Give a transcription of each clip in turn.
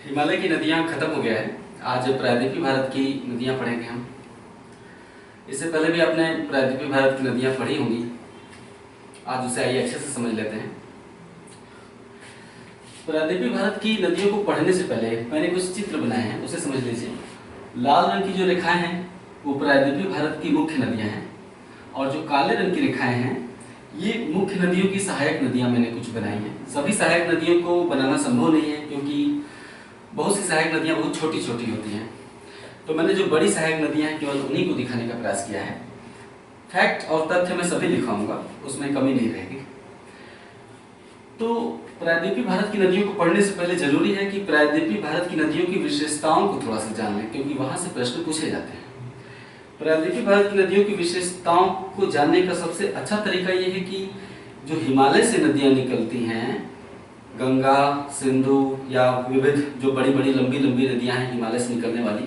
हिमालय की नदियाँ खत्म हो गया है। आज प्रायद्वीपीय भारत की नदियाँ पढ़ेंगे हम। इससे पहले भी आपने प्रायद्वीपीय भारत की नदियाँ पढ़ी होंगी, आज उसे आइए अच्छे से समझ लेते हैं। प्रायद्वीपीय भारत की नदियों को पढ़ने से पहले मैंने कुछ चित्र बनाए हैं, उसे समझ लीजिए। लाल रंग की जो रेखाएं हैं वो प्रायद्वीपीय भारत की मुख्य नदियाँ हैं, और जो काले रंग की रेखाएं हैं ये मुख्य नदियों की सहायक नदियाँ मैंने कुछ बनाई हैं। सभी सहायक नदियों को बनाना संभव नहीं है, क्योंकि बहुत सी सहायक नदियाँ बहुत छोटी छोटी होती हैं। तो मैंने जो बड़ी सहायक नदियाँ हैं केवल उन्हीं को दिखाने का प्रयास किया है। फैक्ट और तथ्य मैं सभी लिखाऊंगा, उसमें कमी नहीं रहेगी। तो प्रायद्वीपीय भारत की नदियों को पढ़ने से पहले जरूरी है कि प्रायद्वीपीय भारत की नदियों की विशेषताओं को थोड़ा सा जान लें, क्योंकि वहां से प्रश्न पूछे जाते हैं। प्रायद्वीपीय भारत की नदियों की विशेषताओं को जानने का सबसे अच्छा तरीका यह है कि जो हिमालय से नदियां निकलती हैं, गंगा, सिंधु या विविध जो बड़ी बड़ी लंबी लंबी नदियां हैं हिमालय से निकलने वाली,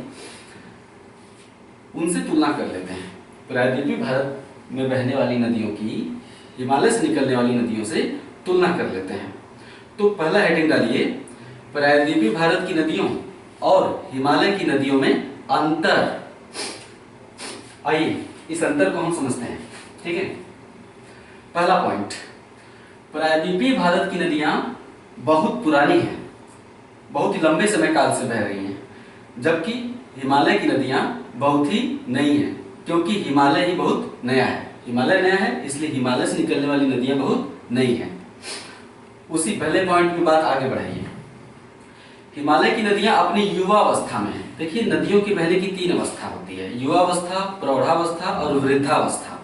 उनसे तुलना कर लेते हैं। प्रायद्वीपीय भारत में बहने वाली नदियों की हिमालय से निकलने वाली नदियों से तुलना कर लेते हैं। तो पहला हेडिंग डालिए, प्रायद्वीपीय भारत की नदियों और हिमालय की नदियों में अंतर। आइए इस अंतर को हम समझते हैं, ठीक है। पहला पॉइंट, प्रायद्वीपीय भारत की नदियां बहुत पुरानी हैं, बहुत ही लंबे समय काल से बह रही हैं, जबकि हिमालय की नदियां बहुत ही नई हैं, क्योंकि हिमालय ही बहुत नया है। हिमालय नया है, इसलिए हिमालय से निकलने वाली नदियां बहुत नई हैं। उसी पहले पॉइंट की बात आगे बढ़ाइए। हिमालय की नदियां अपनी युवावस्था में हैं। देखिए, नदियों के बहने की तीन अवस्था होती है, युवावस्था, प्रौढ़ावस्था और वृद्धावस्था।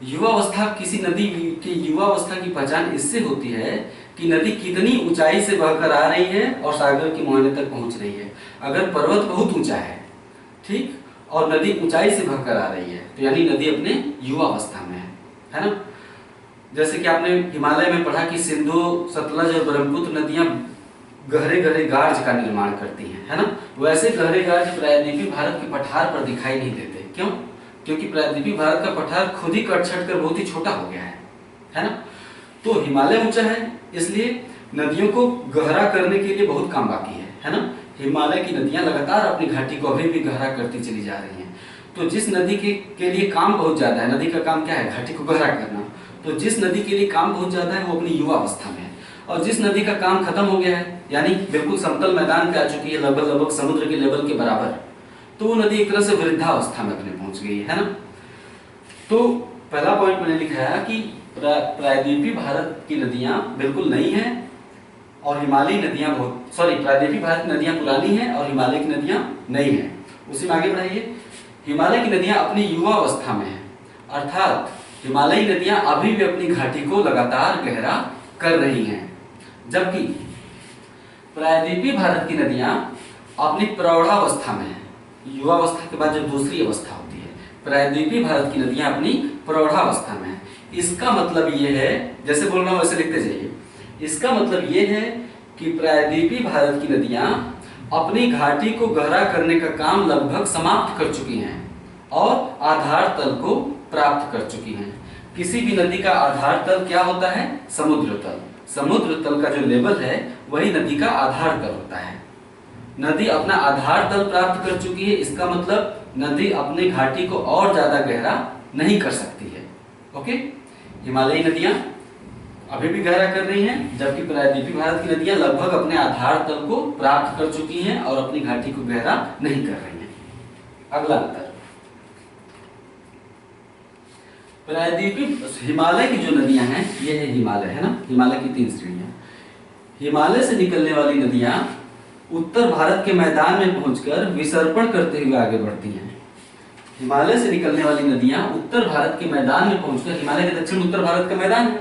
युवावस्था, किसी नदी की युवावस्था की पहचान इससे होती है कि नदी कितनी ऊंचाई से बहकर आ रही है और सागर के मुहाने तक पहुंच रही है। अगर पर्वत बहुत ऊंचा है, ठीक, और नदी ऊंचाई से बहकर आ रही है, तो यानी नदी अपने युवावस्था में है ना। जैसे कि आपने हिमालय में पढ़ा कि सिंधु, सतलज और ब्रह्मपुत्र नदियां गहरे गहरे गार्ज का निर्माण करती हैं, है ना। वैसे गहरे गार्ज प्रायद्वीपीय भारत के पठार पर दिखाई नहीं देते। क्यों? क्योंकि प्रायद्वीपीय भारत का पठार खुद ही कट छट कर बहुत ही छोटा हो गया है ना। तो हिमालय ऊंचा है, इसलिए नदियों को गहरा करने के लिए बहुत काम बाकी है ना। हिमालय की नदियां लगातार अपनी घाटी को अभी भी गहरा करती चली जा रही हैं। तो जिस नदी के लिए काम बहुत ज्यादा है, नदी का काम क्या है? घाटी को गहरा करना। तो जिस नदी के लिए काम बहुत ज्यादा है वो अपनी युवा अवस्था में है, और जिस नदी का काम खत्म हो गया है, यानी बिल्कुल समतल मैदान पे आ चुकी है, लगभग समुद्र के लेवल के बराबर, तो वो नदी एक तरह से वृद्धावस्था में अपने पहुंच गई है ना। तो पहला पॉइंट मैंने लिखा है कि प्रायद्वीपीय भारत की नदियां बिल्कुल नई हैं और हिमालयी नदियां प्रायद्वीपीय भारत की नदियां पुरानी हैं और हिमालय की नदियां नई हैं। उसी में आगे बढ़ाइए। हिमालय की नदियां अपनी युवा अवस्था में हैं, अर्थात हिमालयी नदियां अभी भी अपनी घाटी को लगातार गहरा कर रही हैं, जबकि प्रायद्वीपीय भारत की नदियां अपनी प्रौढ़ावस्था में हैं। युवावस्था के बाद जो दूसरी अवस्था होती है, प्रायद्वीपीय भारत की नदियां अपनी प्रौढ़ावस्था में हैं। इसका मतलब ये है, जैसे बोल रहा हूं वैसे लिखते जाइए। इसका मतलब ये है कि प्रायद्वीपीय भारत की नदियां अपनी घाटी को गहरा करने का काम लगभग समाप्त कर चुकी हैं और आधार तल को प्राप्त कर चुकी हैं। किसी भी नदी का आधार तल क्या होता है? समुद्र तल। समुद्र तल का जो लेवल है वही नदी का आधार तल होता है। नदी अपना आधार तल प्राप्त कर चुकी है, इसका मतलब नदी अपनी घाटी को और ज्यादा गहरा नहीं कर सकती है। ओके, हिमालयी नदियां अभी भी गहरा कर रही हैं, जबकि प्रायद्वीपीय भारत की नदियां लगभग अपने आधार तल को प्राप्त कर चुकी हैं और अपनी घाटी को गहरा नहीं कर रही हैं। अगला अंतर, प्रायद्वीपीय हिमालय की जो नदियां हैं, ये है हिमालय, है ना। हिमालय की तीन श्रेणियां। हिमालय से निकलने वाली नदियां उत्तर भारत के मैदान में पहुंचकर विसर्पण करते हुए आगे बढ़ती हैं। हिमालय से निकलने वाली नदियां उत्तर भारत के मैदान में पहुंचकर, हिमालय के दक्षिण उत्तर भारत का मैदान है,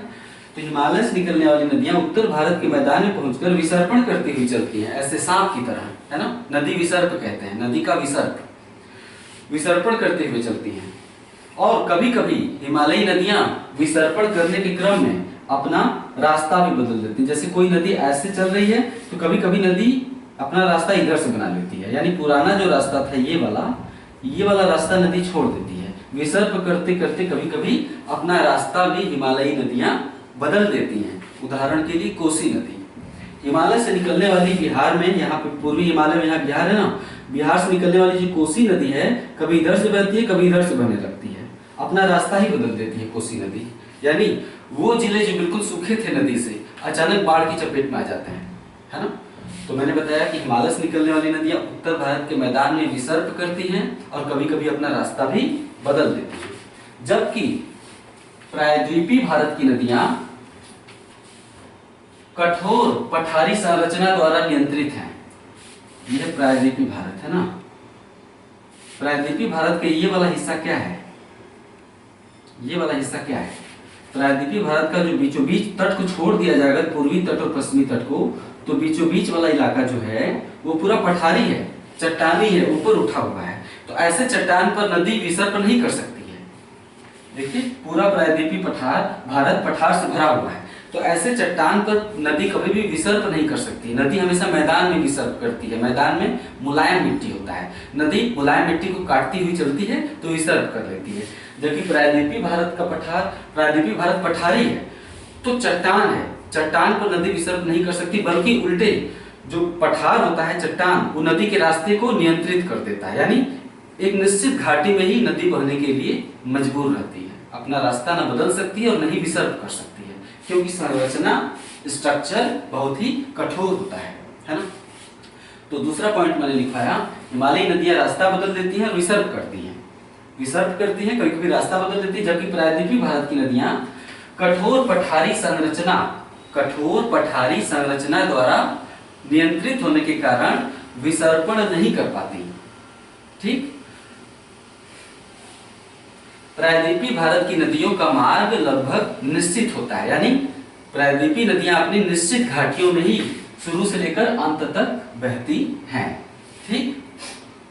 तो हिमालय से निकलने वाली नदियां उत्तर भारत के मैदान में पहुंचकर विसर्पण करती हुई चलती हैं, ऐसे सांप की तरह, है ना। नदी विसर्प कहते हैं, नदी का विसर्प, विसर्पण करते हुए चलती हैं। और कभी कभी हिमालयी नदियां विसर्पण करने के क्रम में अपना रास्ता भी बदल देती है। जैसे कोई नदी ऐसे चल रही है तो कभी कभी नदी अपना रास्ता इधर से बना लेती है, यानी पुराना जो रास्ता था ये वाला रास्ता नदी छोड़ देती है। विसर्प करते करते कभी कभी अपना रास्ता भी हिमालयी नदियां बदल देती हैं। उदाहरण के लिए कोसी नदी, हिमालय से निकलने वाली बिहार में, यहाँ पे पूर्वी हिमालय में, यहाँ बिहार है ना, बिहार से निकलने वाली जो कोसी नदी है कभी इधर से बहती है कभी इधर से बहने लगती है, अपना रास्ता ही बदल देती है कोसी नदी। यानी वो जिले जो बिल्कुल सूखे थे नदी से अचानक बाढ़ की चपेट में आ जाते हैं, है ना। तो मैंने बताया कि हिमालय से निकलने वाली नदियां उत्तर भारत के मैदान में विसर्प करती हैं और कभी कभी अपना रास्ता भी बदल देती हैं, जबकि प्रायद्वीपीय भारत की नदियां कठोर पठारी संरचना द्वारा नियंत्रित हैं। यह प्रायद्वीपीय भारत है ना। प्रायद्वीपीय भारत का ये वाला हिस्सा क्या है, ये वाला हिस्सा क्या है? प्रायद्वीपीय भारत का जो बीचों बीच तट को छोड़ दिया जाएगा, पूर्वी तट और पश्चिमी तट को, तो बीचों बीच वाला इलाका जो है वो पूरा पठारी है, चट्टानी है, ऊपर उठा हुआ है। तो ऐसे चट्टान पर नदी विसर्प नहीं कर सकती है। देखिए पूरा प्रायद्वीपीय पठार भारत पठार से भरा हुआ है, तो ऐसे चट्टान पर नदी कभी भी विसर्प नहीं कर सकती। नदी हमेशा मैदान में विसर्प करती है। मैदान में मुलायम मिट्टी होता है, नदी मुलायम मिट्टी को काटती हुई चलती है तो विसर्प कर लेती है। जबकि प्रायद्वीपीय भारत का पठार, प्रायद्वीपीय भारत पठारी है तो चट्टान है, चट्टान पर नदी विसर्प नहीं कर सकती, बल्कि उल्टे जो पठार होता है चट्टान, वो नदी के रास्ते को नियंत्रित कर देता है। यानी एक निश्चित घाटी में ही नदी बहने के लिए मजबूर रहती है, अपना रास्ता न बदल सकती है और नहीं विसर्प कर सकती है, क्योंकि संरचना स्ट्रक्चर बहुत ही कठोर होता है ना। तो दूसरा पॉइंट मैंने लिखवाया, हिमालयी नदियां रास्ता बदल देती हैं और विसर्प करती हैं, विसर्प करती हैं, कभी कभी रास्ता बदल देती है। जबकि प्रायद्वीपीय भारत की नदियां कठोर पठारी संरचना द्वारा नियंत्रित होने के कारण विसर्पण नहीं कर पाती। ठीक, प्रायद्वीपीय भारत की नदियों का मार्ग लगभग निश्चित होता है, यानी प्रायद्वीपीय नदियां अपनी निश्चित घाटियों में ही शुरू से लेकर अंत तक बहती हैं। ठीक,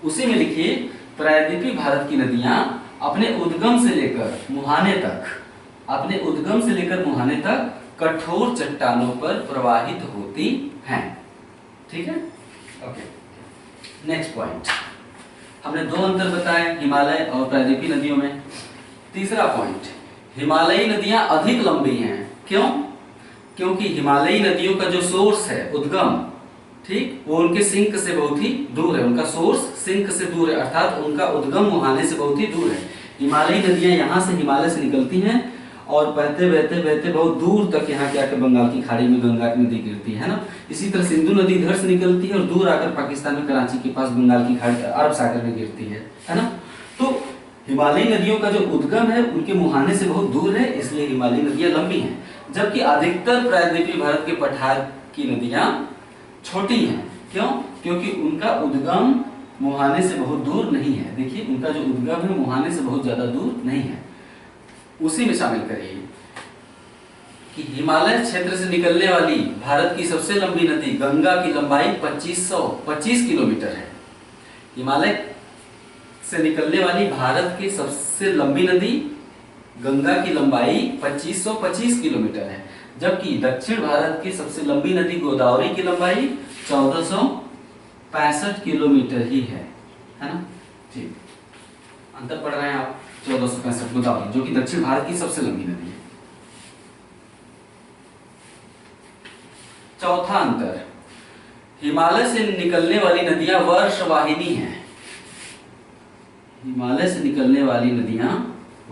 उसी में लिखिए, प्रायद्वीपीय भारत की नदियां अपने उद्गम से लेकर मुहाने तक कठोर चट्टानों पर प्रवाहित होती हैं। ठीक है, ओके। नेक्स्ट पॉइंट, हमने दो अंतर बताए हिमालय और प्रायद्वीपीय नदियों में। तीसरा पॉइंट, हिमालयी नदियां अधिक लंबी हैं। क्यों? क्योंकि हिमालयी नदियों का जो सोर्स है, उद्गम, ठीक, वो उनके सिंक से बहुत ही दूर है, उनका सोर्स सिंक से दूर है, अर्थात उनका उद्गम मुहाने से बहुत ही दूर है। हिमालयी नदियां यहाँ से हिमालय से निकलती हैं और बहते बहते बहते बहुत दूर तक यहाँ के आकर बंगाल की खाड़ी में गंगा की नदी गिरती है ना। इसी तरह सिंधु नदी इधर से निकलती है और दूर आकर पाकिस्तान में कराची के पास बंगाल की खाड़ी अरब सागर में गिरती है ना। तो हिमालयी नदियों का जो उद्गम है उनके मुहाने से बहुत दूर है, इसलिए हिमालयी नदियां लंबी हैं। जबकि अधिकतर प्रायद्वीपीय भारत के पठार की नदियां छोटी हैं। क्यों? क्योंकि उनका उद्गम मुहाने से बहुत दूर नहीं है। देखिए उनका जो उद्गम है मुहाने से बहुत ज्यादा दूर नहीं है। उसी में शामिल करिए कि हिमालय क्षेत्र से निकलने वाली भारत की सबसे लंबी नदी गंगा की लंबाई 2525 किलोमीटर है। हिमालय से निकलने वाली भारत की सबसे लंबी नदी गंगा की लंबाई 2525 किलोमीटर है, जबकि दक्षिण भारत की सबसे लंबी नदी गोदावरी की लंबाई 1465 किलोमीटर ही है ना। ठीक, अंतर पढ़ रहे हैं आप, 1465 गोदावरी जो कि दक्षिण भारत की सबसे लंबी नदी है। चौथा अंतर, हिमालय से निकलने वाली नदियां वर्षवाहिनी हैं। हिमालय से निकलने वाली नदियां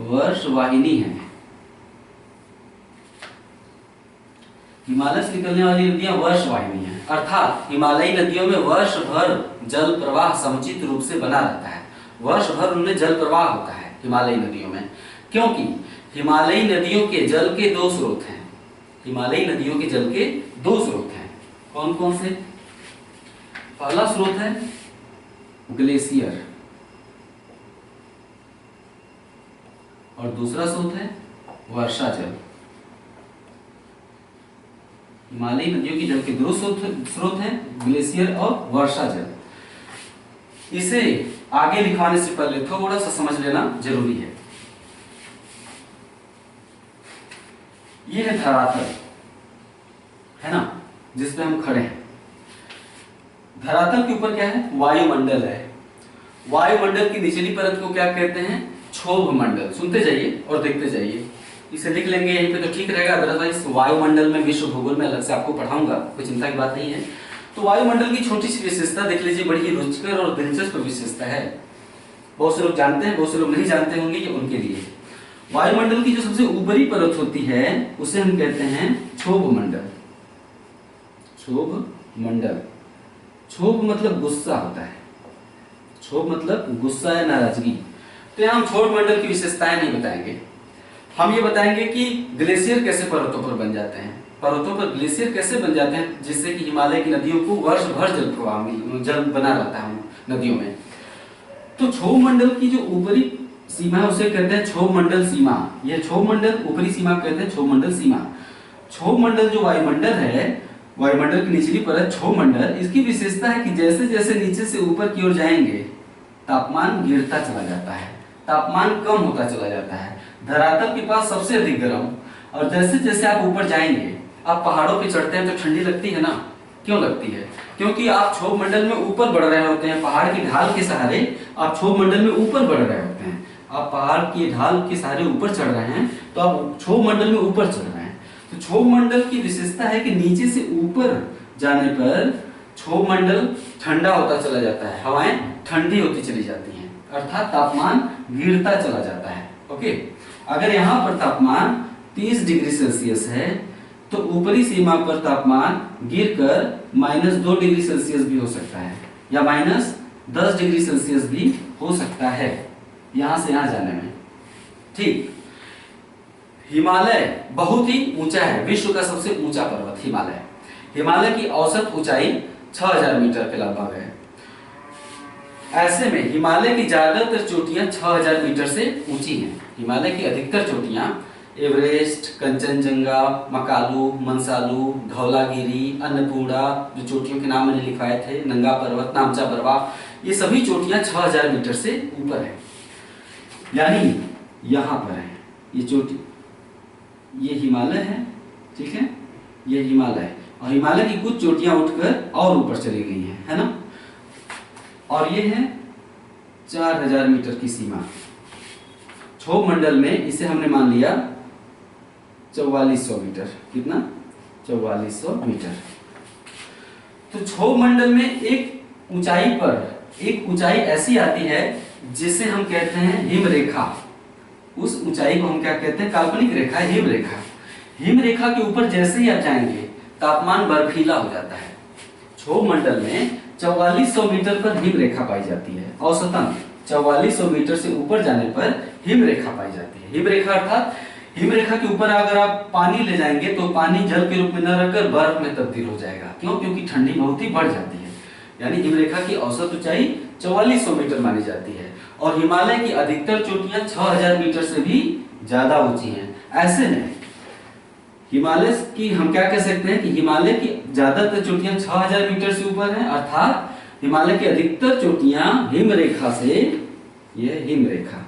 वर्षवाहिनी हैं। हिमालय से निकलने वाली नदियां वर्षवाहिनी हैं, अर्थात हिमालयी नदियों में वर्ष भर जल प्रवाह समुचित रूप से बना रहता है। वर्ष भर उनमें जल प्रवाह होता है हिमालयी नदियों में, क्योंकि हिमालयी नदियों के जल के दो स्रोत हैं। हिमालयी नदियों के जल के दो स्रोत हैं। कौन कौन से? पहला स्रोत है ग्लेशियर और दूसरा स्रोत है वर्षा जल। हिमालयी नदियों की जल के दो स्रोत हैं, ग्लेशियर और वर्षा जल। इसे आगे लिखवाने से पहले थोड़ा सा समझ लेना जरूरी है। यह है धरातल, है ना, जिसपे हम खड़े हैं। धरातल के ऊपर क्या है? वायुमंडल है। वायुमंडल की निचली परत को क्या कहते हैं? क्षोभ मंडल। सुनते जाइए और देखते जाइए। इसे लिख लेंगे यहीं पे तो ठीक रहेगा, अदरवाइज वायुमंडल में विश्व भूगोल में अलग से आपको पढ़ाऊंगा, कोई चिंता की बात नहीं है। तो वायुमंडल की छोटी सी विशेषता देख लीजिए, बड़ी ही रुचिकर और दिलचस्प विशेषता है। बहुत से लोग जानते हैं, बहुत से लोग नहीं जानते होंगे, ये उनके लिए। वायुमंडल की जो सबसे ऊपरी परत होती है उसे हम कहते हैं क्षोभ मंडल। क्षोभ मंडल, क्षोभ मतलब गुस्सा होता है, क्षोभ मतलब गुस्सा या नाराजगी। तो यहाँ हम क्षोभ मंडल की विशेषताएं नहीं बताएंगे, हम ये बताएंगे कि ग्लेशियर कैसे पर्वतों पर बन जाते हैं, पर्वतों पर ग्लेशियर कैसे बन जाते हैं, जिससे कि हिमालय की नदियों को वर्ष भर जल प्रवाह जल बना रहता है नदियों में। तो क्षोभ मंडल की जो ऊपरी सीमा है उसे कहते हैं क्षोभ मंडल सीमा। यह क्षोभ मंडल ऊपरी सीमा कहते हैं क्षोभ मंडल सीमा। क्षोभ मंडल जो वायुमंडल है, वायुमंडल की निचली परत क्षोभ मंडल, इसकी विशेषता है कि जैसे जैसे नीचे से ऊपर की ओर जाएंगे तापमान गिरता चला जाता है, तापमान कम होता चला जाता है। धरातल के पास सबसे अधिक गर्म, और जैसे जैसे आप ऊपर जाएंगे, आप पहाड़ों पे चढ़ते हैं तो ठंडी लगती है ना, क्यों लगती है? क्योंकि आप क्षोभ मंडल में ऊपर बढ़ रहे होते हैं, पहाड़ की ढाल के सहारे आप क्षोभ मंडल में ऊपर बढ़ रहे होते हैं। आप पहाड़ की ढाल के सहारे ऊपर चढ़ रहे हैं तो आप क्षोभ मंडल में ऊपर चढ़ रहे हैं। तो क्षोभ मंडल की विशेषता है कि नीचे से ऊपर जाने पर क्षोभ मंडल ठंडा होता चला जाता है, हवाएं ठंडी होती चली जाती हैं, अर्थात तापमान गिरता चला जाता है। ओके, अगर यहाँ पर तापमान 30 डिग्री सेल्सियस है तो ऊपरी सीमा पर तापमान गिरकर -2 डिग्री सेल्सियस भी हो सकता है, या -10 डिग्री सेल्सियस भी हो सकता है यहां से यहां जाने में। ठीक, हिमालय बहुत ही ऊंचा है, विश्व का सबसे ऊंचा पर्वत हिमालय। हिमालय की औसत ऊंचाई 6000 मीटर के लगभग है। ऐसे में हिमालय की ज्यादातर चोटियां 6000 मीटर से ऊंची हैं। हिमालय की अधिकतर चोटियां एवरेस्ट, कंचनजंगा, मकालू, मंसालू, धौलागिरी, अन्नपूर्णा, जो चोटियों के नाम मैंने लिखवाए थे, नंगा पर्वत, नामचा पर्वत, ये सभी चोटियां 6000 मीटर से ऊपर है। यानी यहाँ पर है ये चोटी, ये हिमालय है, ठीक है, ये हिमालय, और हिमालय की कुछ चोटियां उठकर और ऊपर चली गई हैं, है ना। और ये है 4000 मीटर की सीमा। क्षोभ मंडल में इसे हमने मान लिया 4400 मीटर। कितना? 4400 मीटर। तो क्षोभ मंडल में एक ऊंचाई पर एक ऊंचाई ऐसी आती है जिसे हम कहते हैं हिम रेखा। उस ऊंचाई को हम क्या कहते हैं? काल्पनिक रेखा, हिम रेखा। हिम रेखा के ऊपर जैसे ही आप जाएंगे तापमान बर्फीला हो जाता है। क्षोभ मंडल में 4400 मीटर पर हिम रेखा पाई जाती है। औसतन 4400 मीटर से ऊपर जाने पर हिम रेखा पाई जाती है। हिम रेखा अर्थात हिम रेखा के ऊपर अगर आप पानी ले जाएंगे तो पानी जल के रूप में न रहकर बर्फ में तब्दील हो जाएगा। क्यों? क्योंकि ठंडी बहुत ही बढ़ जाती है। यानी हिम रेखा की औसत ऊंचाई 4400 मीटर मानी जाती है और हिमालय की अधिकतर चोटियां 6000 मीटर से भी ज्यादा ऊंची हैं। ऐसे में हिमालय की हम क्या कह सकते हैं कि हिमालय की ज्यादातर चोटियां 6000 मीटर से ऊपर हैं, अर्थात हिमालय की अधिकतर चोटियां हिम रेखा से, यह हिम रेखा,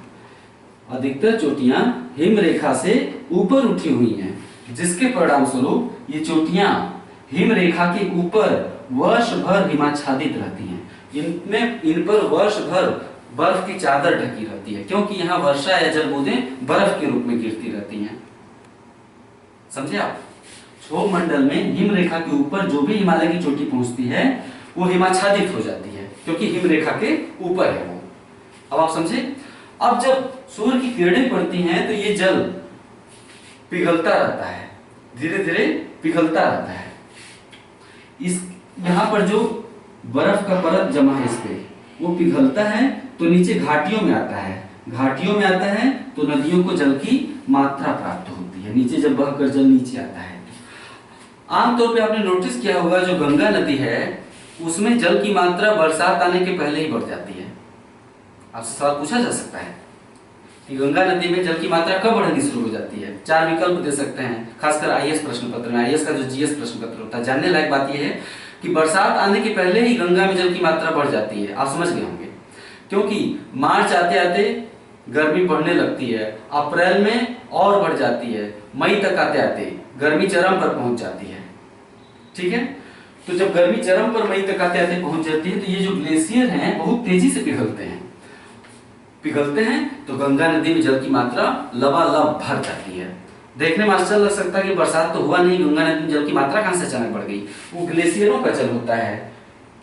अधिकतर चोटियां हिम रेखा से ऊपर उठी हुई हैं, जिसके परिणाम स्वरूप ये चोटियां हिम रेखा के ऊपर वर्ष भर हिमाच्छादित रहती हैं। इन पर वर्ष भर बर्फ की चादर ढकी रहती है, क्योंकि यहाँ वर्षा या जल बूंदें बर्फ के रूप में गिरती रहती हैं। समझे आप? क्षोभ मंडल में हिम रेखा के ऊपर जो भी हिमालय की चोटी पहुंचती है वो हिमाच्छादित हो जाती है, क्योंकि हिम रेखा के ऊपर है वो। अब आप समझे? अब जब सूर्य की किरणें पड़ती हैं तो ये जल पिघलता रहता है, धीरे धीरे पिघलता रहता है। इस यहाँ पर जो बर्फ का परत जमा है इस पे, वो पिघलता है तो नीचे घाटियों में आता है। घाटियों में आता है तो नदियों को जल की मात्रा प्राप्त होती है। नीचे जब बहकर जल नीचे आता है, आमतौर पे आपने नोटिस किया होगा जो गंगा नदी है उसमें जल की मात्रा बरसात आने के पहले ही बढ़ जाती है। आपसे सवाल पूछा जा सकता है कि गंगा नदी में जल की मात्रा कब बढ़नी शुरू हो जाती है? 4 विकल्प दे सकते हैं, खासकर आईएएस प्रश्न पत्र में। आईएएस का जो जीएस प्रश्न पत्र होता है, जानने लायक बात यह है कि बरसात आने के पहले ही गंगा में जल की मात्रा बढ़ जाती है। आप समझ गए होंगे, क्योंकि मार्च आते आते गर्मी बढ़ने लगती है, अप्रैल में और बढ़ जाती है, मई तक आते आते गर्मी चरम पर पहुंच जाती है। ठीक है, तो जब गर्मी चरम पर मई तक आते आते पहुंच जाती है तो ये जो ग्लेशियर हैं बहुत तेजी से पिघलते हैं तो गंगा नदी में जल की मात्रा लबालब भर जाती है। देखने में आश्चर्य लग सकता है कि बरसात तो हुआ नहीं, गंगा नदी में जल की मात्रा कहां से अचानक बढ़ गई। वो ग्लेशियरों का जल होता है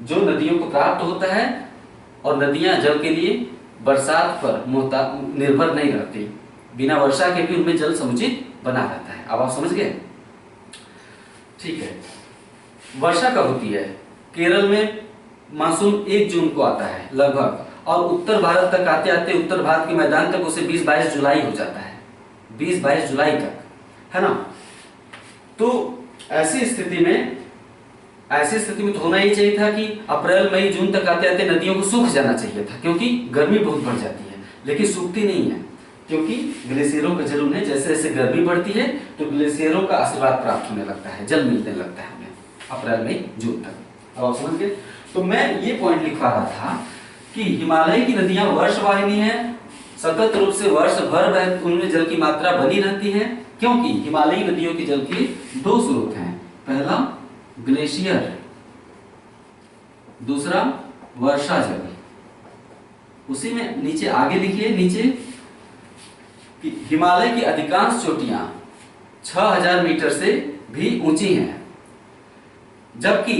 जो नदियों को प्राप्त होता है, और नदियां जल के लिए बरसात पर निर्भर नहीं रहती, बिना वर्षा के भी उनमें जल समुचित बना रहता है। अब आप समझ गए? ठीक है। वर्षा कब होती है? केरल में मानसून 1 जून को आता है लगभग, और उत्तर भारत तक आते आते उत्तर भारत के मैदान तक उसे 20-22 जुलाई हो जाता है, 20-22 जुलाई तक, है ना। तो ऐसी स्थिति में तो होना ही चाहिए था कि अप्रैल मई जून तक आते आते नदियों को सूख जाना चाहिए था, क्योंकि गर्मी बहुत बढ़ जाती है, लेकिन सूखती नहीं है, क्योंकि ग्लेशियरों का जल उन्हें जैसे जैसे गर्मी बढ़ती है तो ग्लेशियरों का आशीर्वाद प्राप्त होने लगता है, जल मिलने लगता है हमें अप्रैल मई जून तक। अब आप समझ गए? तो मैं ये पॉइंट लिखवा रहा था कि हिमालय की नदियां वर्षवाहिनी है, सतत रूप से वर्ष भर उनमें जल की मात्रा बनी रहती है, क्योंकि हिमालयी नदियों के जल के 2 स्रोत हैं। पहला ग्लेशियर, दूसरा वर्षा जल। उसी में नीचे आगे लिखिए, नीचे कि हिमालय की अधिकांश चोटियां 6000 मीटर से भी ऊंची हैं, जबकि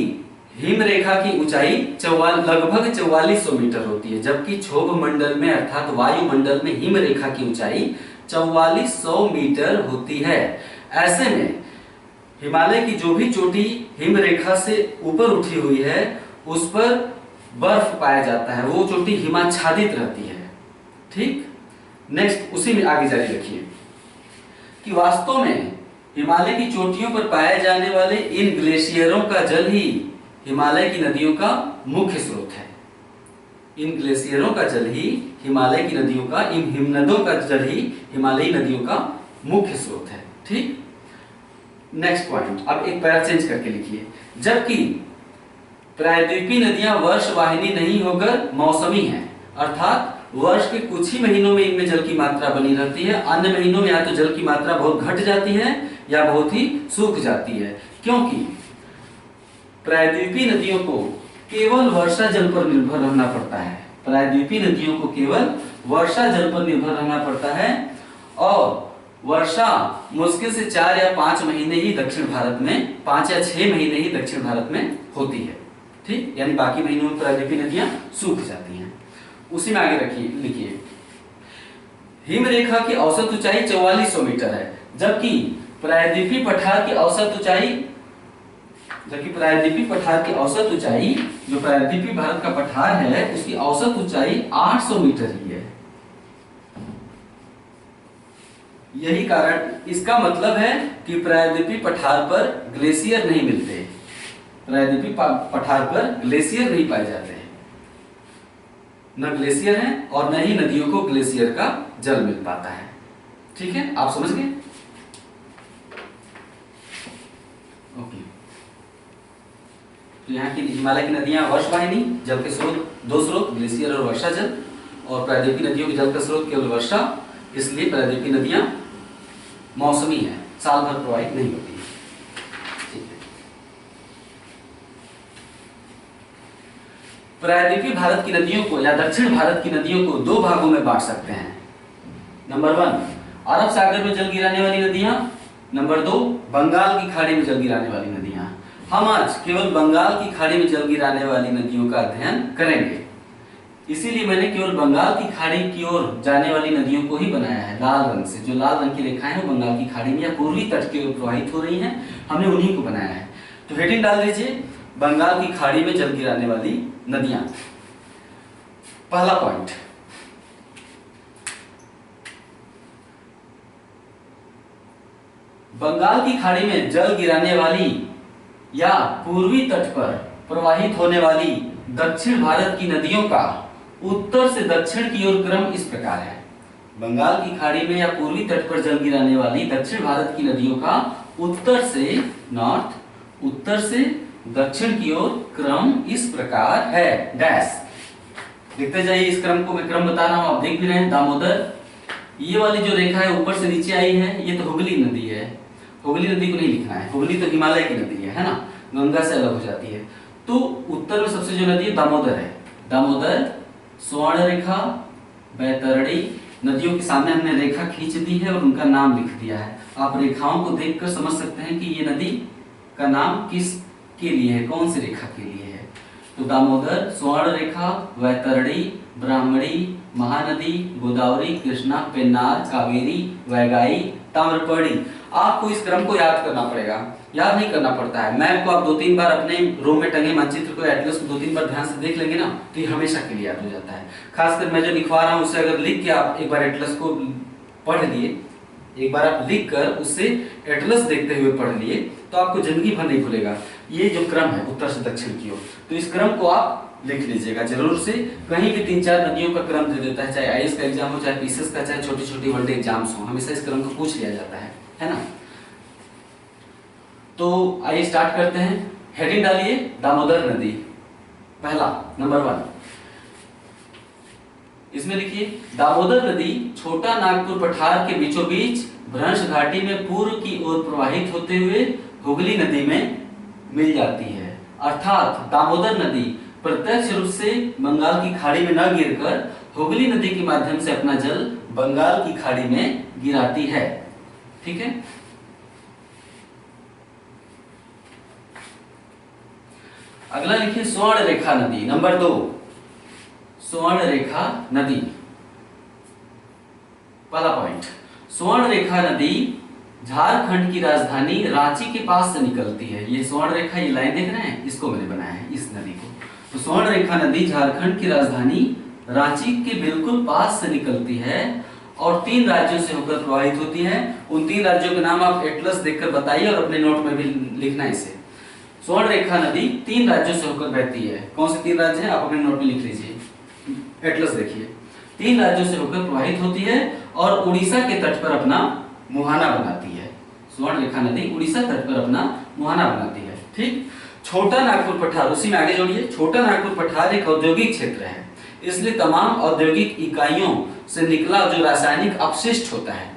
हिम रेखा की ऊंचाई लगभग 4400 मीटर होती है, जबकि क्षोभ मंडल में अर्थात वायुमंडल में हिम रेखा की ऊंचाई 4400 मीटर होती है। ऐसे में हिमालय की जो भी चोटी हिम रेखा से ऊपर उठी हुई है उस पर बर्फ पाया जाता है, वो चोटी हिमाच्छादित रहती है। ठीक, नेक्स्ट उसी में आगे जारी रखिए कि वास्तव में हिमालय की चोटियों पर पाए जाने वाले इन ग्लेशियरों का जल ही हिमालय की नदियों का मुख्य स्रोत है। इन ग्लेशियरों का जल ही हिमालय की नदियों का, इन हिमनदों का जल ही हिमालयी नदियों का मुख्य स्रोत है। ठीक, नेक्स्ट पॉइंट, अब एक पैरा चेंज करके लिखिए। जबकि प्रायद्वीपीय नदियां वर्षवाहिनी नहीं होकर मौसमी हैं, अर्थात वर्ष के कुछ ही महीनों में इनमें जल की मात्रा बनी रहती है, अन्य महीनों में या तो जल की मात्रा बहुत घट जाती है या बहुत ही सूख जाती है, क्योंकि प्रायद्वीपीय नदियों को केवल वर्षा जल पर निर्भर रहना पड़ता है। प्रायद्वीपीय नदियों को केवल वर्षा जल पर निर्भर रहना पड़ता है, और वर्षा मुश्किल से 4 या 5 महीने ही दक्षिण भारत में, 5 या 6 महीने ही दक्षिण भारत में होती है। ठीक, यानी बाकी महीनों में प्रायद्वीपीय नदियां सूख जाती हैं। उसी में आगे रखिए, लिखिए हिम रेखा की औसत ऊंचाई 4400 मीटर है, जबकि प्रायद्वीपीय पठार की औसत ऊंचाई, जो प्रायद्वीपीय भारत का पठार है उसकी औसत ऊंचाई 800 मीटर ही है। यही कारण, इसका मतलब है कि प्रायद्वीपीय पठार पर ग्लेशियर नहीं मिलते, प्रायद्वीपीय पठार पर ग्लेशियर नहीं पाए जाते हैं, न ग्लेशियर है और न ही नदियों को ग्लेशियर का जल मिल पाता है। ठीक है, आप समझ गए? ओके, तो यहाँ की हिमालय की नदियां वर्षवाहिनी, जल के स्रोत 2 स्रोत ग्लेशियर और वर्षा जल, और प्रायद्वीपीय नदियों के जल का स्रोत केवल वर्षा, इसलिए प्रायद्वीपीय नदियां मौसमी है, साल भर प्रवाहित नहीं होती है। ठीक है, प्रायद्वीपीय भारत की नदियों को या दक्षिण भारत की नदियों को 2 भागों में बांट सकते हैं। नंबर 1 अरब सागर में जल गिराने वाली नदियां, नंबर 2 बंगाल की खाड़ी में जल गिराने वाली नदियां। हम आज केवल बंगाल की खाड़ी में जल गिराने वाली नदियों का अध्ययन करेंगे, इसीलिए मैंने केवल बंगाल की खाड़ी की ओर जाने वाली नदियों को ही बनाया है लाल रंग से। जो लाल रंग की रेखाएं हैं वो बंगाल की खाड़ी में या पूर्वी तट की ओर प्रवाहित हो रही हैं, हमने उन्हीं को बनाया है। तो हेडिंग डाल दीजिए, बंगाल की खाड़ी में जल गिराने वाली नदियां। पहला पॉइंट, बंगाल की खाड़ी में जल गिराने वाली या पूर्वी तट पर प्रवाहित होने वाली दक्षिण भारत की नदियों का उत्तर से दक्षिण की ओर क्रम इस प्रकार है। बंगाल की खाड़ी में या पूर्वी तट पर जल गिराने वाली दक्षिण भारत की नदियों का उत्तर से नॉर्थ, उत्तर से दक्षिण की ओर क्रम इस प्रकार है। डैश देखते जाइए, इस क्रम को मैं क्रम बता रहा हूं, आप देख भी रहे हैं। दामोदर, ये वाली जो रेखा है ऊपर से नीचे आई है, ये तो हुगली नदी है। हुगली नदी को नहीं लिखना है, हुगली तो हिमालय की नदी है ना, गंगा से अलग हो जाती है। तो उत्तर में सबसे जो नदी है दामोदर है। दामोदर, स्वर्ण रेखा, बैतरणी नदियों के सामने हमने रेखा खींच दी है और उनका नाम लिख दिया है। आप रेखाओं को देखकर समझ सकते हैं कि ये नदी का नाम किस के लिए है, कौन सी रेखा के लिए है। तो दामोदर, स्वर्ण रेखा, वैतरणी, ब्राह्मणी, महानदी, गोदावरी, कृष्णा, पेन्नार, कावेरी, वैगाई, ताम्रपर्णी। आपको इस क्रम को याद करना पड़ेगा, याद नहीं करना पड़ता है। मैप को आप 2-3 बार अपने रूम में टंगे मानचित्र को, एटलस को 2-3 बार ध्यान से देख लेंगे ना, तो ये हमेशा के लिए याद हो जाता है। खासकर मैं जो लिखवा रहा हूँ उसे अगर लिख के आप एक बार एटलस को पढ़ लिए, एक बार आप लिख कर उससे एटलस देखते हुए पढ़ लिए, तो आपको जिंदगी भर नहीं भूलेगा। ये जो क्रम है उत्तर से दक्षिण की ओर, तो इस क्रम को आप लिख लीजिएगा जरूर से। कहीं भी 3-4 नदियों का क्रम दे देता है, चाहे आईएएस का एग्जाम हो, चाहे पीसीएस का, चाहे छोटी छोटी वर्ल्ड एग्जाम्स हो, हमेशा इस क्रम को पूछ लिया जाता है ना। तो आइए स्टार्ट करते हैं। हेडिंग डालिए दामोदर नदी। पहला नंबर 1 इसमें लिखिए दामोदर नदी छोटा नागपुर पठार के बीचों बीच भ्रंश घाटी में पूर्व की ओर प्रवाहित होते हुए हुगली नदी में मिल जाती है। अर्थात दामोदर नदी प्रत्यक्ष रूप से बंगाल की खाड़ी में न गिरकर हुगली नदी के माध्यम से अपना जल बंगाल की खाड़ी में गिराती है। ठीक है। अगला लिखिए स्वर्ण रेखा नदी। नंबर 2 स्वर्ण रेखा नदी। पहला पॉइंट, स्वर्ण रेखा नदी झारखंड की राजधानी रांची के पास से निकलती है। ये स्वर्ण रेखा, ये लाइन देख रहे हैं, इसको मैंने बनाया है, इस नदी को। तो स्वर्ण रेखा नदी झारखंड की राजधानी रांची के बिल्कुल पास से निकलती है और 3 राज्यों से होकर प्रवाहित होती है। उन 3 राज्यों के नाम आप एटलस देखकर बताइए और अपने नोट में भी लिखना इसे। स्वर्ण रेखा नदी 3 राज्यों से होकर बहती है। कौन से 3 राज्य हैं आप अपने नोट में लिख लीजिए, एटलस देखिए। 3 राज्यों से होकर प्रवाहित होती है और उड़ीसा के तट पर अपना मुहाना बनाती है। स्वर्ण रेखा नदी उड़ीसा तट पर अपना मुहाना बनाती है। ठीक। छोटा नागपुर पठार, उसी में आगे जोड़िए, छोटा नागपुर पठार एक औद्योगिक क्षेत्र है, इसलिए तमाम औद्योगिक इकाइयों से निकला जो रासायनिक अपशिष्ट होता है,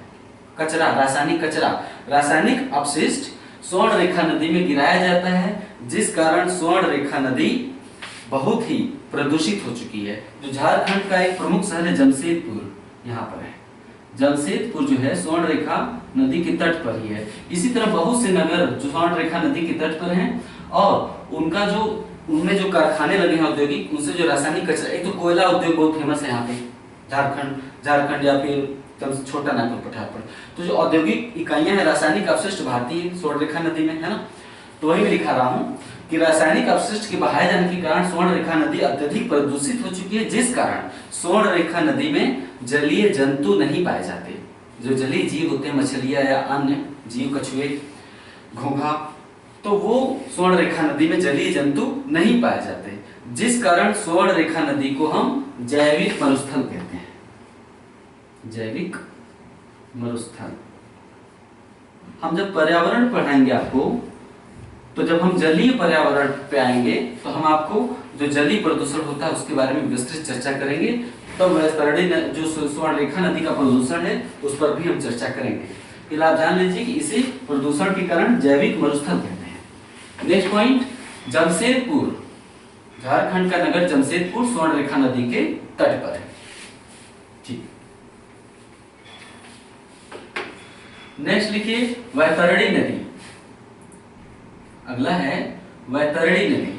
कचरा, रासायनिक कचरा, रासायनिक अपशिष्ट स्वर्ण रेखा नदी में गिराया जाता है, जिस कारण स्वर्ण रेखा नदी बहुत ही प्रदूषित हो चुकी है। जो झारखंड का एक प्रमुख शहर है जमशेदपुर, यहाँ पर है। जमशेदपुर जो है स्वर्ण रेखा नदी के तट पर ही है। इसी तरह बहुत से नगर जो स्वर्ण रेखा नदी के तट पर हैं और उनका जो उनमें जो कारखाने लगे हैं औद्योगिक, उनसे जो रासायनिक कचरा, एक तो कोयला उद्योग बहुत फेमस है यहाँ पे झारखंड या फिर छोटा नागपुर पठार पर। तो जो औद्योगिक इकाइयां हैं, रासायनिक अपशिष्ट भारतीय स्वर्ण रेखा नदी में है ना। तो वही मैं लिखा रहा हूँ कि रासायनिक अपशिष्ट के बहाए जाने के कारण स्वर्ण रेखा नदी अत्यधिक प्रदूषित हो चुकी है, जिस कारण स्वर्ण रेखा नदी में जलीय जंतु नहीं पाए जाते। जो जलीय जीव होते हैं, मछलियां या अन्य जीव, कछुए, घोंघा, तो वो स्वर्ण रेखा नदी में जलीय जंतु नहीं पाए जाते, जिस कारण स्वर्ण रेखा नदी को हम जैविक मरुस्थल कहते हैं। जैविक मरुस्थल। हम जब पर्यावरण पढ़ाएंगे आपको, तो जब हम जलीय पर्यावरण पे आएंगे तो हम आपको जो जलीय प्रदूषण होता है उसके बारे में विस्तृत चर्चा करेंगे। तो जो स्वर्ण रेखा नदी का प्रदूषण है उस पर भी हम चर्चा करेंगे। फिलहाल आप जान लीजिए कि इसे प्रदूषण के कारण जैविक मरुस्थल कहते हैं। नेक्स्ट पॉइंट, जमशेदपुर, झारखंड का नगर जमशेदपुर स्वर्ण रेखा नदी के तट पर है। ठीक। नेक्स्ट लिखिए वैतरणी नदी। अगला है वैतरणी नदी।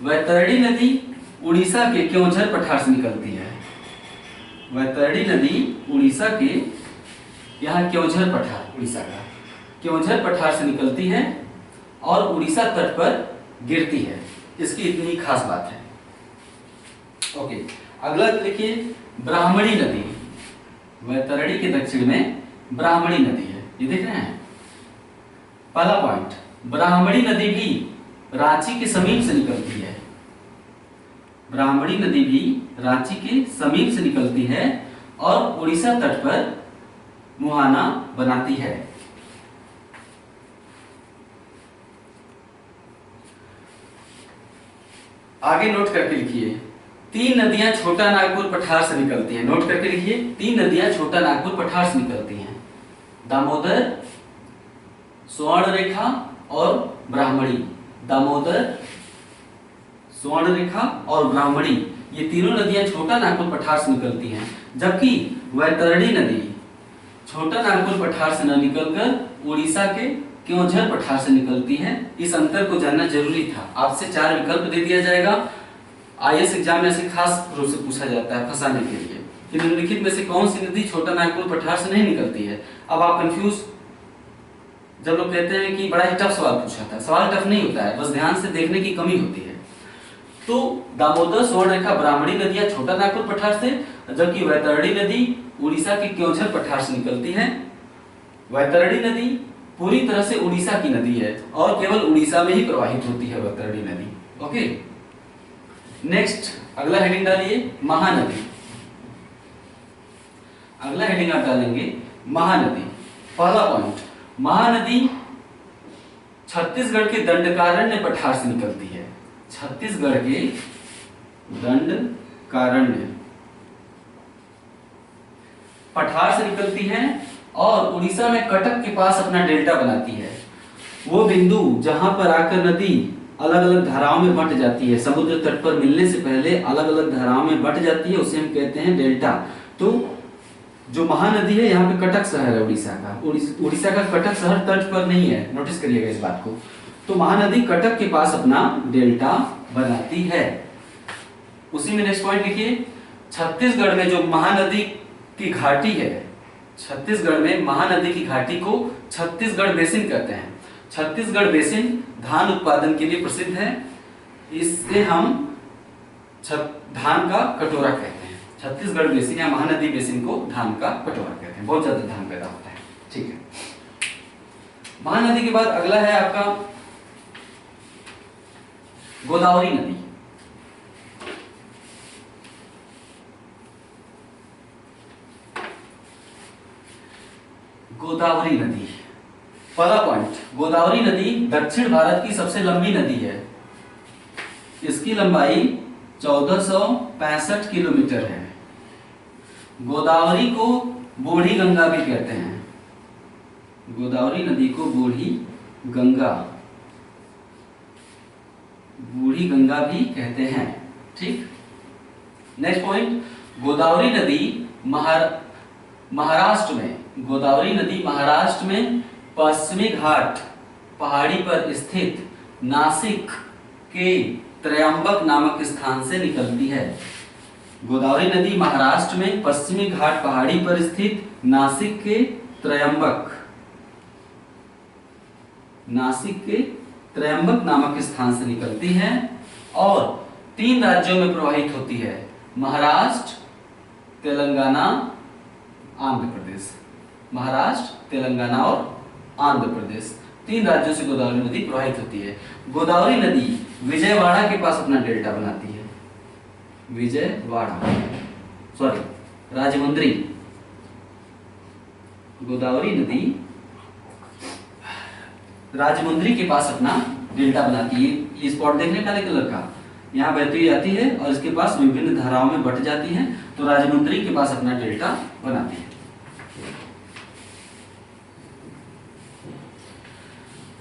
वैतरणी नदी उड़ीसा के केओंझर पठार से निकलती है। वैतरणी नदी उड़ीसा के, यहाँ केओंझर पठार, उड़ीसा का केओंझर पठार से निकलती है और उड़ीसा तट पर गिरती है। इसकी इतनी खास बात है। ओके। अगला लिखिए ब्राह्मणी नदी। वैतरणी के दक्षिण में ब्राह्मणी नदी है, ये देख रहे हैं। पहला पॉइंट, ब्राह्मणी नदी भी रांची के समीप से निकलती है। ब्राह्मणी नदी भी रांची के समीप से निकलती है और उड़ीसा तट पर मुहाना बनाती है। आगे नोट करके लिखिए 3 नदियां छोटा नागपुर पठार से निकलती हैं। नोट करके लिखिए 3 नदियां छोटा नागपुर पठार से निकलती हैं। दामोदर, स्वर्ण रेखा और ब्राह्मणी। दामोदर, स्वर्ण रेखा और ब्राह्मणी, ये तीनों नदियां छोटा नागपुर पठार से निकलती हैं, जबकि वैतरणी नदी छोटा नागपुर पठार से न निकलकर उड़ीसा के क्योंझर पठार से निकलती है। इस अंतर को जानना जरूरी था। आपसे 4 विकल्प दे दिया जाएगा। आईएएस एग्जाम में ऐसे खास रूप से पूछा जाता है फंसाने के लिए कि निम्नलिखित में से कौन सी नदी छोटा नागपुर पठार से नहीं निकलती है। अब आप कंफ्यूज, जब लोग कहते हैं कि बड़ा ही टफ सवाल पूछा था, सवाल टफ नहीं होता है, बस ध्यान से देखने की कमी होती है। तो दामोदर स्वर्णरेखा ब्राह्मणी नदियां छोटा नागपुर पठार से, जबकि वैतरणी नदी उड़ीसा के क्योंझर पठार से निकलती है। वैतरणी नदी पूरी तरह से उड़ीसा की नदी है और केवल उड़ीसा में ही प्रवाहित होती है वैतरणी नदी। ओके, नेक्स्ट अगला हेडिंग डालिए महानदी। अगला हेडिंग आप डालेंगे महानदी। पहला पॉइंट, महानदी छत्तीसगढ़ के दंडकारण्य पठार से निकलती है। छत्तीसगढ़ के दंडकारण्य पठार से निकलती है और उड़ीसा में कटक के पास अपना डेल्टा बनाती है। वो बिंदु जहां पर आकर नदी अलग अलग धाराओं में बंट जाती है, समुद्र तट पर मिलने से पहले अलग अलग धाराओं में बंट जाती है, उसे हम कहते हैं डेल्टा। तो जो महानदी है, यहाँ पे कटक शहर है उड़ीसा का, उड़ीसा का कटक शहर तट पर नहीं है, नोटिस करिएगा इस बात को। तो महानदी कटक के पास अपना डेल्टा बनाती है। उसी में नेक्स्ट पॉइंट लिखिए, छत्तीसगढ़ में जो महानदी की घाटी है, छत्तीसगढ़ में महानदी की घाटी को छत्तीसगढ़ बेसिन कहते हैं। छत्तीसगढ़ बेसिन धान उत्पादन के लिए प्रसिद्ध है। इससे हम धान का कटोरा कहते हैं। छत्तीसगढ़ बेसिन या महानदी बेसिन को धान का कटोरा कहते हैं, बहुत ज्यादा धान पैदा होता है। ठीक है, महानदी के बाद अगला है आपका गोदावरी नदी। गोदावरी नदी, पहला पॉइंट, गोदावरी नदी दक्षिण भारत की सबसे लंबी नदी है। इसकी लंबाई 1465 किलोमीटर है। गोदावरी को बूढ़ी गंगा भी कहते हैं। गोदावरी नदी को बूढ़ी गंगा भी कहते हैं। ठीक, नेक्स्ट पॉइंट, गोदावरी नदी महाराष्ट्र में, गोदावरी नदी महाराष्ट्र में पश्चिमी घाट पहाड़ी पर स्थित नासिक के त्रयंबक नामक स्थान से निकलती है। गोदावरी नदी महाराष्ट्र में पश्चिमी घाट पहाड़ी पर स्थित नासिक के त्रयंबक नामक स्थान से निकलती है और 3 राज्यों में प्रवाहित होती है, महाराष्ट्र, तेलंगाना, आंध्र प्रदेश। महाराष्ट्र, तेलंगाना और आंध्र प्रदेश, 3 राज्यों से गोदावरी नदी प्रवाहित होती है। गोदावरी नदी विजयवाड़ा के पास अपना डेल्टा बनाती है। राजमुंद्री। गोदावरी नदी राजमुंद्री के पास अपना डेल्टा बनाती है। ये स्पॉट देखने काले कलर का, यहाँ बहती हुई आती है और इसके पास विभिन्न धाराओं में बट जाती है, तो राजमुंद्री के पास अपना डेल्टा बनाती है।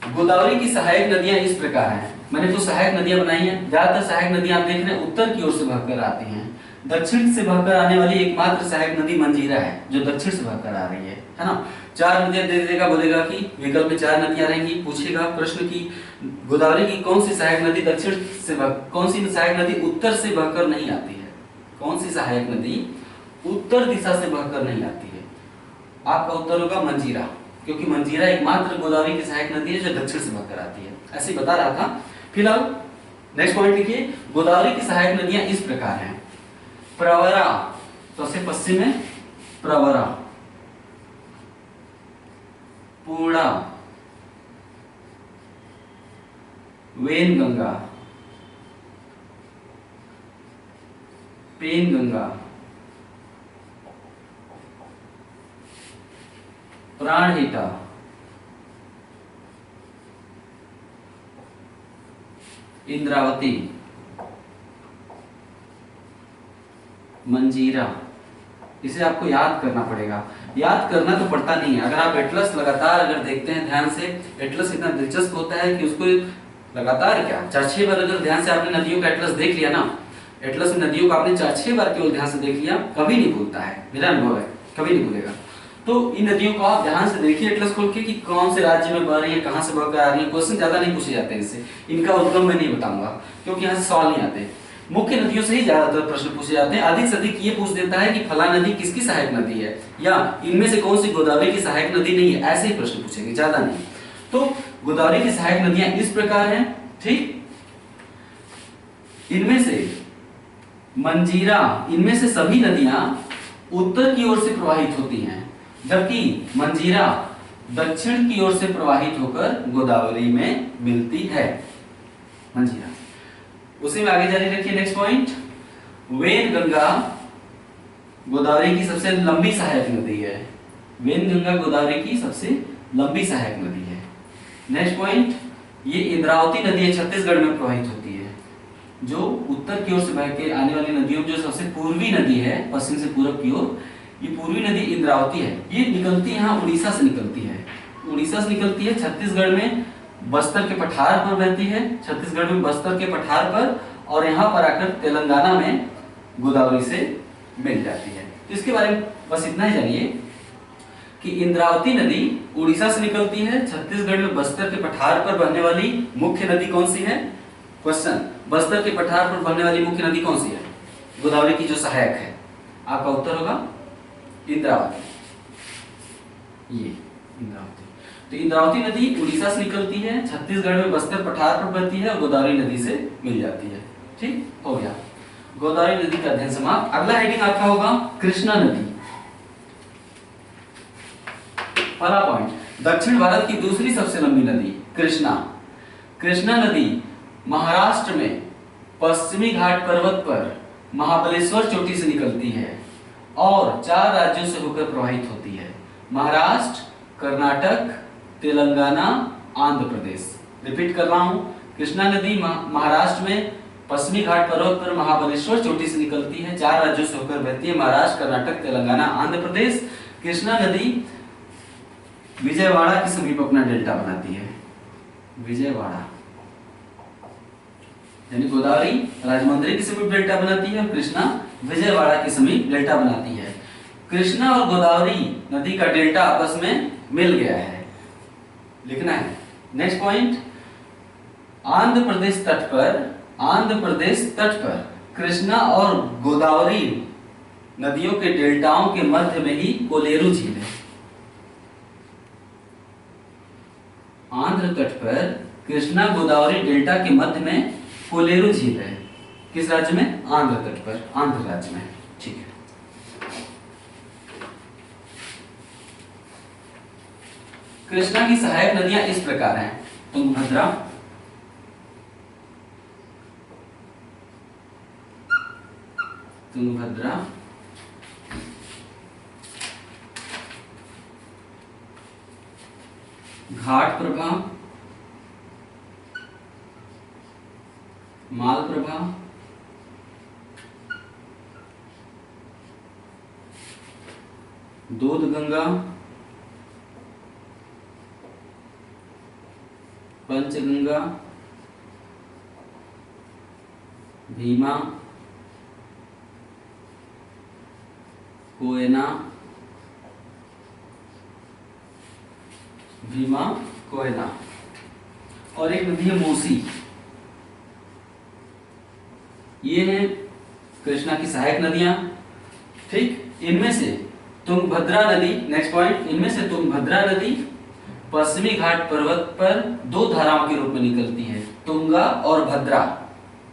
गोदावरी की सहायक नदियां इस प्रकार हैं। मैंने जो सहायक नदियां बनाई हैं, ज्यादातर सहायक नदियां आप देख रहे हैं उत्तर की ओर से बहकर आती हैं। दक्षिण से बहकर आने वाली एकमात्र सहायक नदी मंजीरा है, जो दक्षिण से बहकर आ रही है ना। 4 नदियां दे देगा, बोलेगा कि विकल्प में 4 नदियां रहेंगी। पूछेगा प्रश्न की गोदावरी की कौन सी सहायक नदी दक्षिण से कौन सी सहायक नदी उत्तर से बहकर नहीं आती है, कौन सी सहायक नदी उत्तर दिशा से बहकर नहीं आती है। आपका उत्तर होगा मंजीरा, क्योंकि मंजीरा एकमात्र गोदावरी की सहायक नदी है जो दक्षिण से बहकर आती है। ऐसे बता रहा था। फिलहाल नेक्स्ट पॉइंट लिखिए, गोदावरी की सहायक नदियां इस प्रकार हैं। प्रवरा, सबसे पश्चिम में प्रवरा, पूर्णा, वेनगंगा, पेनगंगा, प्राणहिता, इंद्रावती, मंजीरा। इसे आपको याद करना पड़ेगा। याद करना तो पड़ता नहीं है, अगर आप एटलस लगातार अगर देखते हैं ध्यान से, एटलस इतना दिलचस्प होता है कि उसको लगातार क्या 4-6 बार अगर ध्यान से आपने नदियों का एटलस देख लिया ना, एटलस में नदियों को आपने 4-6 बार केवल ध्यान से देख लिया, कभी नहीं भूलता है, मेरा अनुभव है, कभी नहीं भूलेगा। तो इन नदियों को आप ध्यान से देखिए एटलस खोल के कि कौन से राज्य में बह रही है, कहां से बहकर आ रही है। क्वेश्चन ज्यादा नहीं पूछे जाते हैं इससे, इनका उद्गम मैं नहीं बताऊंगा क्योंकि यहाँ से सवाल नहीं आते। मुख्य नदियों से ही ज्यादातर प्रश्न पूछे जाते हैं। अधिक से अधिक ये पूछ देता है कि फला नदी किसकी सहायक नदी है, या इनमें से कौन सी गोदावरी की सहायक नदी नहीं है, ऐसे ही प्रश्न पूछेंगे, ज्यादा नहीं। तो गोदावरी की सहायक नदियां इस प्रकार हैं, ठीक। इनमें से मंजीरा, इनमें से सभी नदियां उत्तर की ओर से प्रवाहित होती हैं, जबकि मंजीरा दक्षिण की ओर से प्रवाहित होकर गोदावरी में मिलती है। मंजीरा उसी में आगे जारी रखिए। नेक्स्ट पॉइंट, वेनगंगा गोदावरी की सबसे लंबी सहायक नदी है। वेनगंगा गोदावरी की सबसे लंबी सहायक नदी है। नेक्स्ट पॉइंट, ये इंद्रावती नदी है, छत्तीसगढ़ में प्रवाहित होती है। जो उत्तर की ओर से बह के आने वाली नदियों में जो सबसे पूर्वी नदी है, पश्चिम से पूरब की ओर, ये पूर्वी नदी इंद्रावती है। ये निकलती यहाँ उड़ीसा से निकलती है, उड़ीसा से निकलती है, छत्तीसगढ़ में बस्तर के पठार पर बहती है, छत्तीसगढ़ में बस्तर के पठार पर, और यहाँ पर आकर तेलंगाना में गोदावरी से मिल जाती है। तो इसके बारे में बस इतना ही जानिए कि इंद्रावती नदी उड़ीसा से निकलती है, छत्तीसगढ़ में बस्तर के पठार पर बहने वाली मुख्य नदी कौन सी है? क्वेश्चन, बस्तर के पठार पर बहने वाली मुख्य नदी कौन सी है गोदावरी की जो सहायक है? आपका उत्तर होगा इंद्रावती। ये इंद्रावती। तो इंद्रावती नदी उड़ीसा से निकलती है, छत्तीसगढ़ में बस्तर पठार पर बहती है और गोदावरी नदी से मिल जाती है। ठीक हो गया, गोदावरी नदी का अध्ययन समाप्त। अगला हेडिंग आपका होगा कृष्णा नदी। पहला पॉइंट, दक्षिण भारत की दूसरी सबसे लंबी नदी कृष्णा। कृष्णा नदी महाराष्ट्र में पश्चिमी घाट पर्वत पर महाबलेश्वर चोटी से निकलती है और 4 राज्यों से होकर प्रवाहित होती है, महाराष्ट्र, कर्नाटक, तेलंगाना, आंध्र प्रदेश। रिपीट कर रहा हूं, कृष्णा नदी महाराष्ट्र में पश्चिमी घाट पर्वत पर महाबलेश्वर चोटी से निकलती है, 4 राज्यों से होकर बहती है, महाराष्ट्र, कर्नाटक, तेलंगाना, आंध्र प्रदेश। कृष्णा नदी विजयवाड़ा के समीप अपना डेल्टा बनाती है। विजयवाड़ा यानी गोदावरी राजमंद्री के समीप डेल्टा बनाती है और कृष्णा विजयवाड़ा के समीप डेल्टा बनाती है। कृष्णा और गोदावरी नदी का डेल्टा आपस में मिल गया है, लिखना है। नेक्स्ट पॉइंट, आंध्र प्रदेश तट पर कृष्णा और गोदावरी नदियों के डेल्टाओं के मध्य में ही कोलेरू झील है। आंध्र तट पर कृष्णा गोदावरी डेल्टा के मध्य में कोलेरू झील है। किस राज्य में? आंध्र तट पर, आंध्र राज्य में। ठीक है, कृष्णा की सहायक नदियां इस प्रकार हैं, तुंगभद्रा, घाटप्रभा, मालप्रभा, दूधगंगा, पंचगंगा, भीमा, कोयना, भीमा, कोयना, और एक नदी है मूसी। ये है कृष्णा की सहायक नदियां। ठीक, इनमें से तुंगभद्रा नदी, नेक्स्ट पॉइंट, इनमें से तुंगभद्रा नदी पश्चिमी घाट पर्वत पर 2 धाराओं के रूप में निकलती है, तुंगा और भद्रा।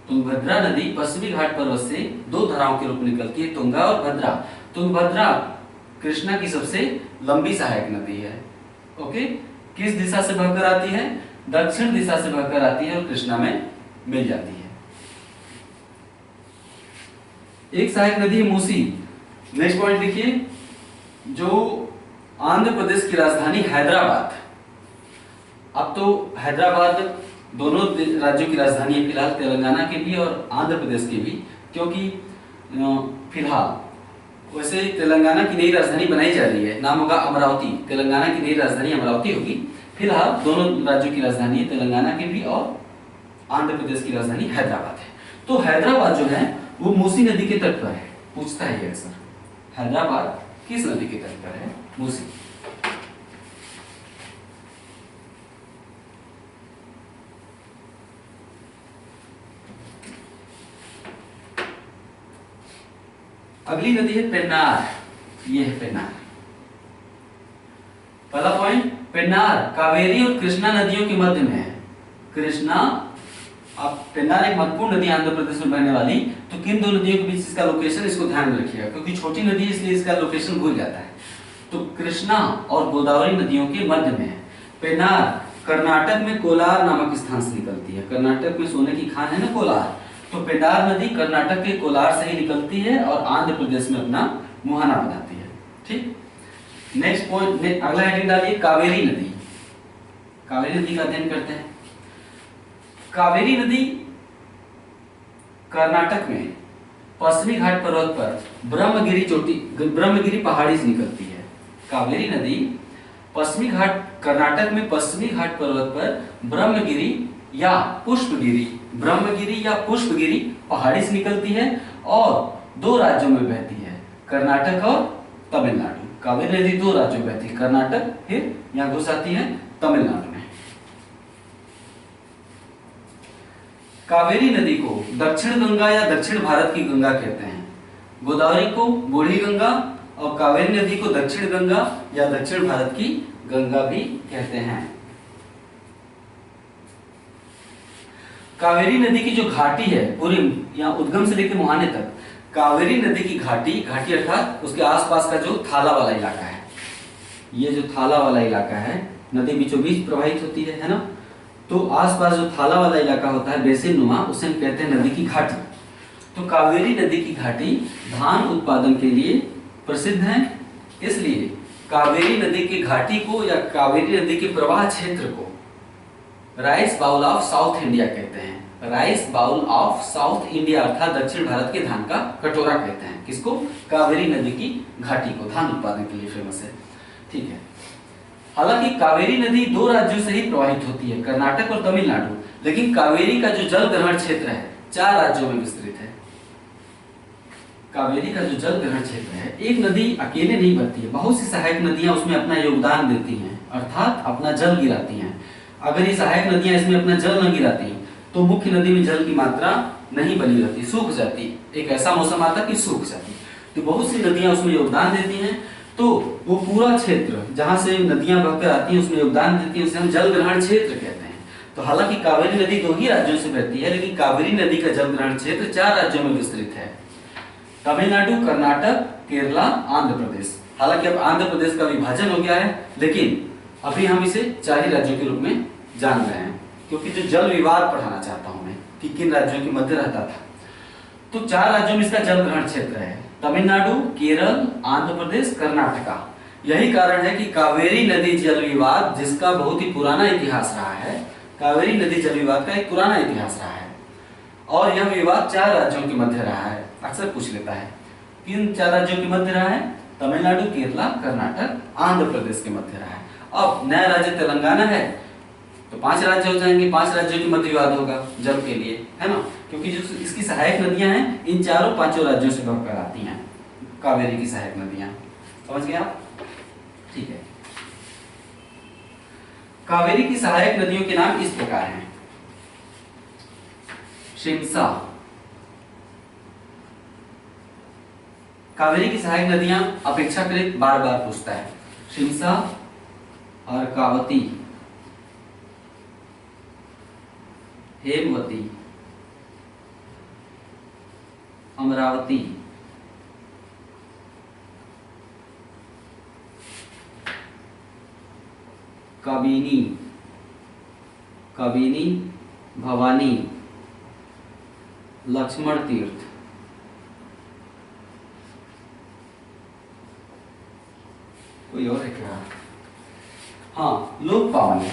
तुंगभद्रा नदी पश्चिमी घाट पर्वत से 2 धाराओं के रूप में निकलती है, तुंगा और भद्रा। तुंगभद्रा कृष्णा की सबसे लंबी सहायक नदी है। ओके, किस दिशा से बहकर आती है? दक्षिण दिशा से बहकर आती है और कृष्णा में मिल जाती है। एक सहायक नदी है मूसी। नेक्स्ट पॉइंट देखिए, जो आंध्र प्रदेश की राजधानी हैदराबाद, अब तो हैदराबाद दोनों राज्यों की राजधानी है फिलहाल, तेलंगाना के भी और आंध्र प्रदेश के भी, क्योंकि फिलहाल वैसे तेलंगाना की नई राजधानी बनाई जा रही है, नाम होगा अमरावती। तेलंगाना की नई राजधानी अमरावती होगी। फिलहाल दोनों राज्यों की राजधानी है, तेलंगाना की भी और आंध्र प्रदेश की राजधानी हैदराबाद है। तो हैदराबाद जो है वो मूसी नदी के तट पर है। पूछता है ये अक्सर, हैदराबाद किस नदी के तट पर है? मूसी। अगली नदी है पेन्नार, ये है पेन्नार। पहला पॉइंट, पेन्नार कावेरी और कृष्णा नदियों के मध्य में है। कृष्णा, अब पेन्नार एक महत्वपूर्ण नदी आंध्र प्रदेश में बहने वाली, तो किन दो नदियों के बीच इसका लोकेशन, इसको ध्यान में रखिएगा क्योंकि छोटी नदी है इसलिए इसका लोकेशन भूल जाता है। तो कृष्णा और गोदावरी नदियों के मध्य में है। पेन्नार कर्नाटक में कोलार नामक स्थान से निकलती है। कर्नाटक में सोने की खान है ना कोलार, तो पेन्नार नदी कर्नाटक के कोलार से ही निकलती है और आंध्र प्रदेश में अपना मुहाना बनाती है। ठीक, नेक्स्ट पॉइंट, अगला हेडिंग डालिए कावेरी नदी। कावेरी नदी का अध्ययन करते हैं। कावेरी नदी कर्नाटक में पश्चिमी घाट पर्वत पर ब्रह्मगिरी पहाड़ी से निकलती है। कावेरी नदी पश्चिमी घाट, कर्नाटक में पश्चिमी घाट पर्वत पर ब्रह्मगिरी या पुष्पगिरी पहाड़ी से निकलती है और दो राज्यों में बहती है, कर्नाटक और तमिलनाडु। कावेरी नदी दो राज्यों में बहती है, कर्नाटक, फिर यहाँ घुस आती है तमिलनाडु में। कावेरी नदी को दक्षिण गंगा या दक्षिण भारत की गंगा कहते हैं। गोदावरी को बूढ़ी गंगा और कावेरी नदी को दक्षिण गंगा या दक्षिण भारत की गंगा भी कहते हैं। कावेरी नदी की जो घाटी है पूरी यहाँ उद्गम से लेकर मुहाने तक, कावेरी नदी की घाटी अर्थात उसके आसपास का जो थाला वाला इलाका है, ये जो थाला वाला इलाका है, नदी बीचों बीच प्रवाहित होती है ना, तो आसपास जो थाला वाला इलाका होता है बेसिन नुमा, उसे हम कहते हैं नदी की घाटी। तो कावेरी नदी की घाटी धान उत्पादन के लिए प्रसिद्ध है, इसलिए कावेरी नदी की घाटी को या कावेरी नदी के प्रवाह क्षेत्र को rice bowl of South India कहते हैं। Rice bowl of South India अर्थात दक्षिण भारत के धान का कटोरा कहते हैं। किसको? कावेरी नदी की घाटी को, धान उत्पादन के लिए फेमस है। ठीक है, हालांकि कावेरी नदी दो राज्यों से ही प्रवाहित होती है, कर्नाटक और तमिलनाडु, लेकिन कावेरी का जो जल ग्रहण क्षेत्र है 4 राज्यों में विस्तृत है। कावेरी का जो जल ग्रहण क्षेत्र है, एक नदी अकेले नहीं बहती है, बहुत सी सहायक नदियां उसमें अपना योगदान देती हैं, अर्थात अपना जल गिराती हैं। अगर ये सहायक नदियां इसमें अपना जल न गिराती तो मुख्य नदी में जल की मात्रा नहीं बनी रहती, सूख जाती। एक ऐसा मौसम आता कि सूख जाती। तो बहुत सी नदियां उसमें योगदान देती हैं, तो वो पूरा क्षेत्र जहां से नदियां बहकर आती हैं उसमें योगदान देती है, उसे हम जल ग्रहण क्षेत्र कहते हैं। तो हालांकि कावेरी नदी 2 ही राज्यों से बहती है, लेकिन कावेरी नदी का जल ग्रहण क्षेत्र 4 राज्यों में विस्तृत है, तमिलनाडु, कर्नाटक, केरला, आंध्र प्रदेश। हालांकि अब आंध्र प्रदेश का विभाजन हो गया है, लेकिन अभी हम इसे 4 ही राज्यों के रूप में जान रहे हैं, क्योंकि जो जल विवाद पढ़ाना चाहता हूं मैं कि किन राज्यों के मध्य रहता था। तो 4 राज्यों में इसका जल ग्रहण क्षेत्र है, तमिलनाडु, केरल, आंध्र प्रदेश, कर्नाटका। यही कारण है कि कावेरी नदी जल विवाद, जिसका बहुत ही पुराना इतिहास रहा है, कावेरी नदी जल विवाद का एक पुराना इतिहास रहा है, और यह विवाद 4 राज्यों के मध्य रहा है। अक्सर पूछ लेता है किन 4 राज्यों के मध्य रहा है? तमिलनाडु, केरला, कर्नाटक, आंध्र प्रदेश के मध्य रहा है। अब नया राज्य तेलंगाना है तो 5 राज्य हो जाएंगे, 5 राज्यों के मध्य विवाद होगा जल के लिए, है ना, क्योंकि जो इसकी सहायक नदियां हैं इन 4-5 राज्यों से बहकर आती हैं, कावेरी की सहायक नदियां। समझ गए आप? ठीक है, कावेरी की सहायक नदियों के नाम इस प्रकार हैं। शिमसा, कावेरी की सहायक नदियां अपेक्षाकृत बार बार पूछता है। शिमसा, अर्कावती, हेमवती, अमरावती, काबिनी, भवानी, लक्ष्मण तीर्थ, कोई और है क्या? हाँ, लोक पावनी,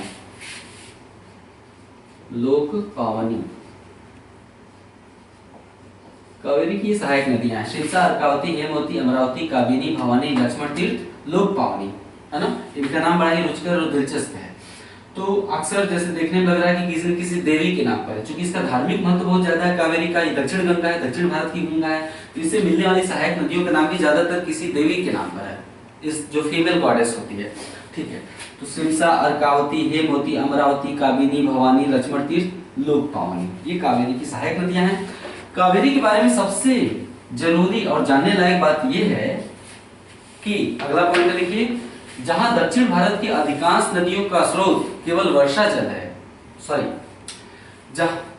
कावेरी की सहायक नदियां शिमसा, अर्कावती, हेमवती, अमरावती, काबिनी, भवानी, लक्ष्मण तीर्थ, लोक पावनी, है ना। इनका नाम बड़ा ही रुचिकर और दिलचस्प है। तो अक्सर जैसे देखने में लग रहा है कि किसी न किसी देवी के नाम पर है, चूंकि इसका धार्मिक महत्व बहुत ज्यादा है। कावेरी का ये दक्षिण गंगा है, दक्षिण भारत की गंगा है, तो इससे मिलने वाली सहायक नदियों का नाम भी ज्यादातर किसी देवी के नाम पर है, इस जो फीमेल गॉडेस होती है, ठीक है। तो सिमसा, अर्कावती, हेमवती, अमरावती, काबिनी, भवानी, लक्ष्मण तीर्थ, लोकपावनी, ये कावेरी की सहायक नदियां हैं। कावेरी के बारे में सबसे जरूरी और जानने लायक बात यह है कि अगला पॉइंट लिखिए, जहां दक्षिण भारत की अधिकांश नदियों का स्रोत केवल वर्षा जल है, सॉरी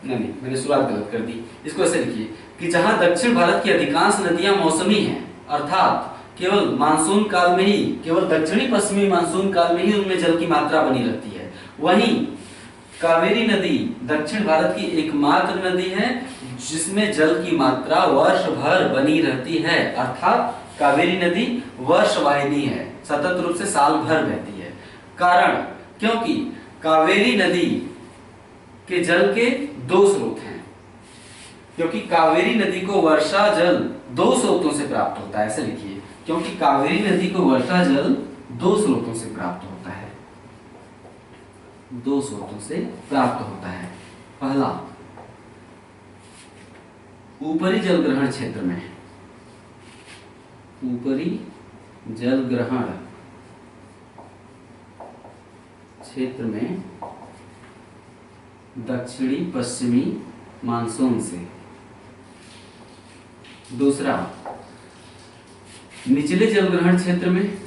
नहीं मैंने शुरुआत गलत कर दी, इसको ऐसे लिखिए कि जहां दक्षिण भारत की अधिकांश नदियां मौसमी हैं, अर्थात केवल मानसून काल में ही, केवल दक्षिणी पश्चिमी मानसून काल में ही उनमें जल की मात्रा बनी रहती है, वहीं कावेरी नदी दक्षिण भारत की एकमात्र नदी है जिसमें जल की मात्रा वर्ष भर बनी रहती है, अर्थात कावेरी नदी वर्षवाहिनी है, सतत रूप से साल भर बहती है। कारण, क्योंकि कावेरी नदी के जल के दो स्रोत हैं, क्योंकि कावेरी नदी को वर्षा जल दो स्रोतों से प्राप्त होता है, ऐसे लिखिए, क्योंकि कावेरी नदी को वर्षा जल दो स्रोतों से प्राप्त होता है, दो स्रोतों से प्राप्त होता है। पहला, ऊपरी जल ग्रहण क्षेत्र में, ऊपरी जल ग्रहण क्षेत्र में दक्षिणी पश्चिमी मानसून से। दूसरा, निचले जल ग्रहण क्षेत्र में,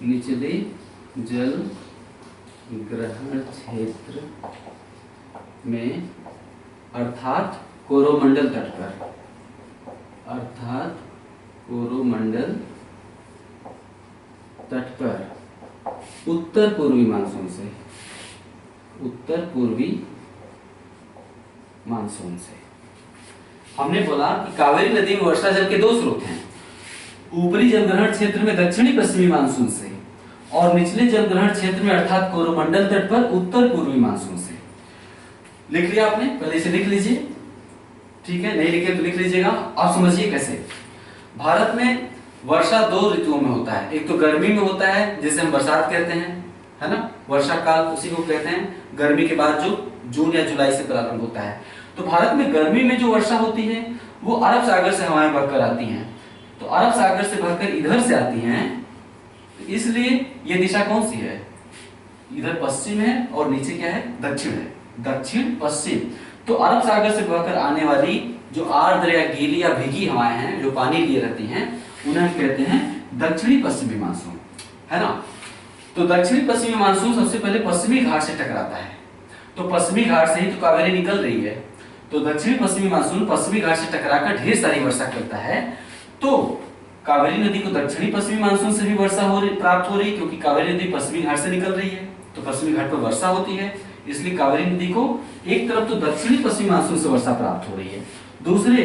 निचले जल ग्रहण क्षेत्र में अर्थात कोरोमंडल तट पर, अर्थात कोरोमंडल तट पर उत्तर पूर्वी मानसून से, उत्तर पूर्वी मानसून से। हमने बोला कि कावेरी नदी में वर्षा जल के दो स्रोत हैं, ऊपरी जलग्रहण क्षेत्र में दक्षिणी पश्चिमी मानसून से और निचले जलग्रहण क्षेत्र में अर्थात कोरोमंडल तट पर उत्तर पूर्वी मानसून से। लिख लिया आपने? पहले से लिख लीजिए, ठीक है, नहीं लिखे तो लिख लीजिएगा। आप समझिए कैसे। भारत में वर्षा दो ऋतुओं में होता है, एक तो गर्मी में होता है जिसे हम बरसात कहते हैं, है ना, वर्षा काल उसी को कहते हैं। गर्मी के बाद जो जून या जुलाई से प्रारंभ होता है, तो भारत में गर्मी में जो वर्षा होती है वो अरब सागर से हवाएं बहकर आती हैं, तो अरब सागर से बहकर इधर से आती हैं, तो इसलिए ये दिशा कौन सी है, इधर पश्चिम है और नीचे क्या है, दक्षिण है, दक्षिण पश्चिम। तो अरब सागर से बहकर आने वाली जो आर्द्र या गीली या भीगी हवाएं हैं जो पानी लिए रहती हैं, उन्हें हम कहते हैं दक्षिणी पश्चिमी मानसून, है ना। तो दक्षिणी पश्चिमी मानसून सबसे पहले पश्चिमी घाट से टकराता है, तो पश्चिमी घाट से ही तो कावेरी निकल रही है, तो दक्षिणी पश्चिमी मानसून पश्चिमी घाट से टकराकर ढेर सारी वर्षा करता है। तो कावेरी नदी को दक्षिणी पश्चिमी मानसून से भी वर्षा प्राप्त हो रही, क्योंकि कावेरी नदी पश्चिमी घाट से निकल रही है, तो पश्चिमी घाट पर वर्षा होती है, इसलिए कावेरी नदी को एक तरफ तो दक्षिणी पश्चिमी मानसून से वर्षा प्राप्त हो रही है, दूसरे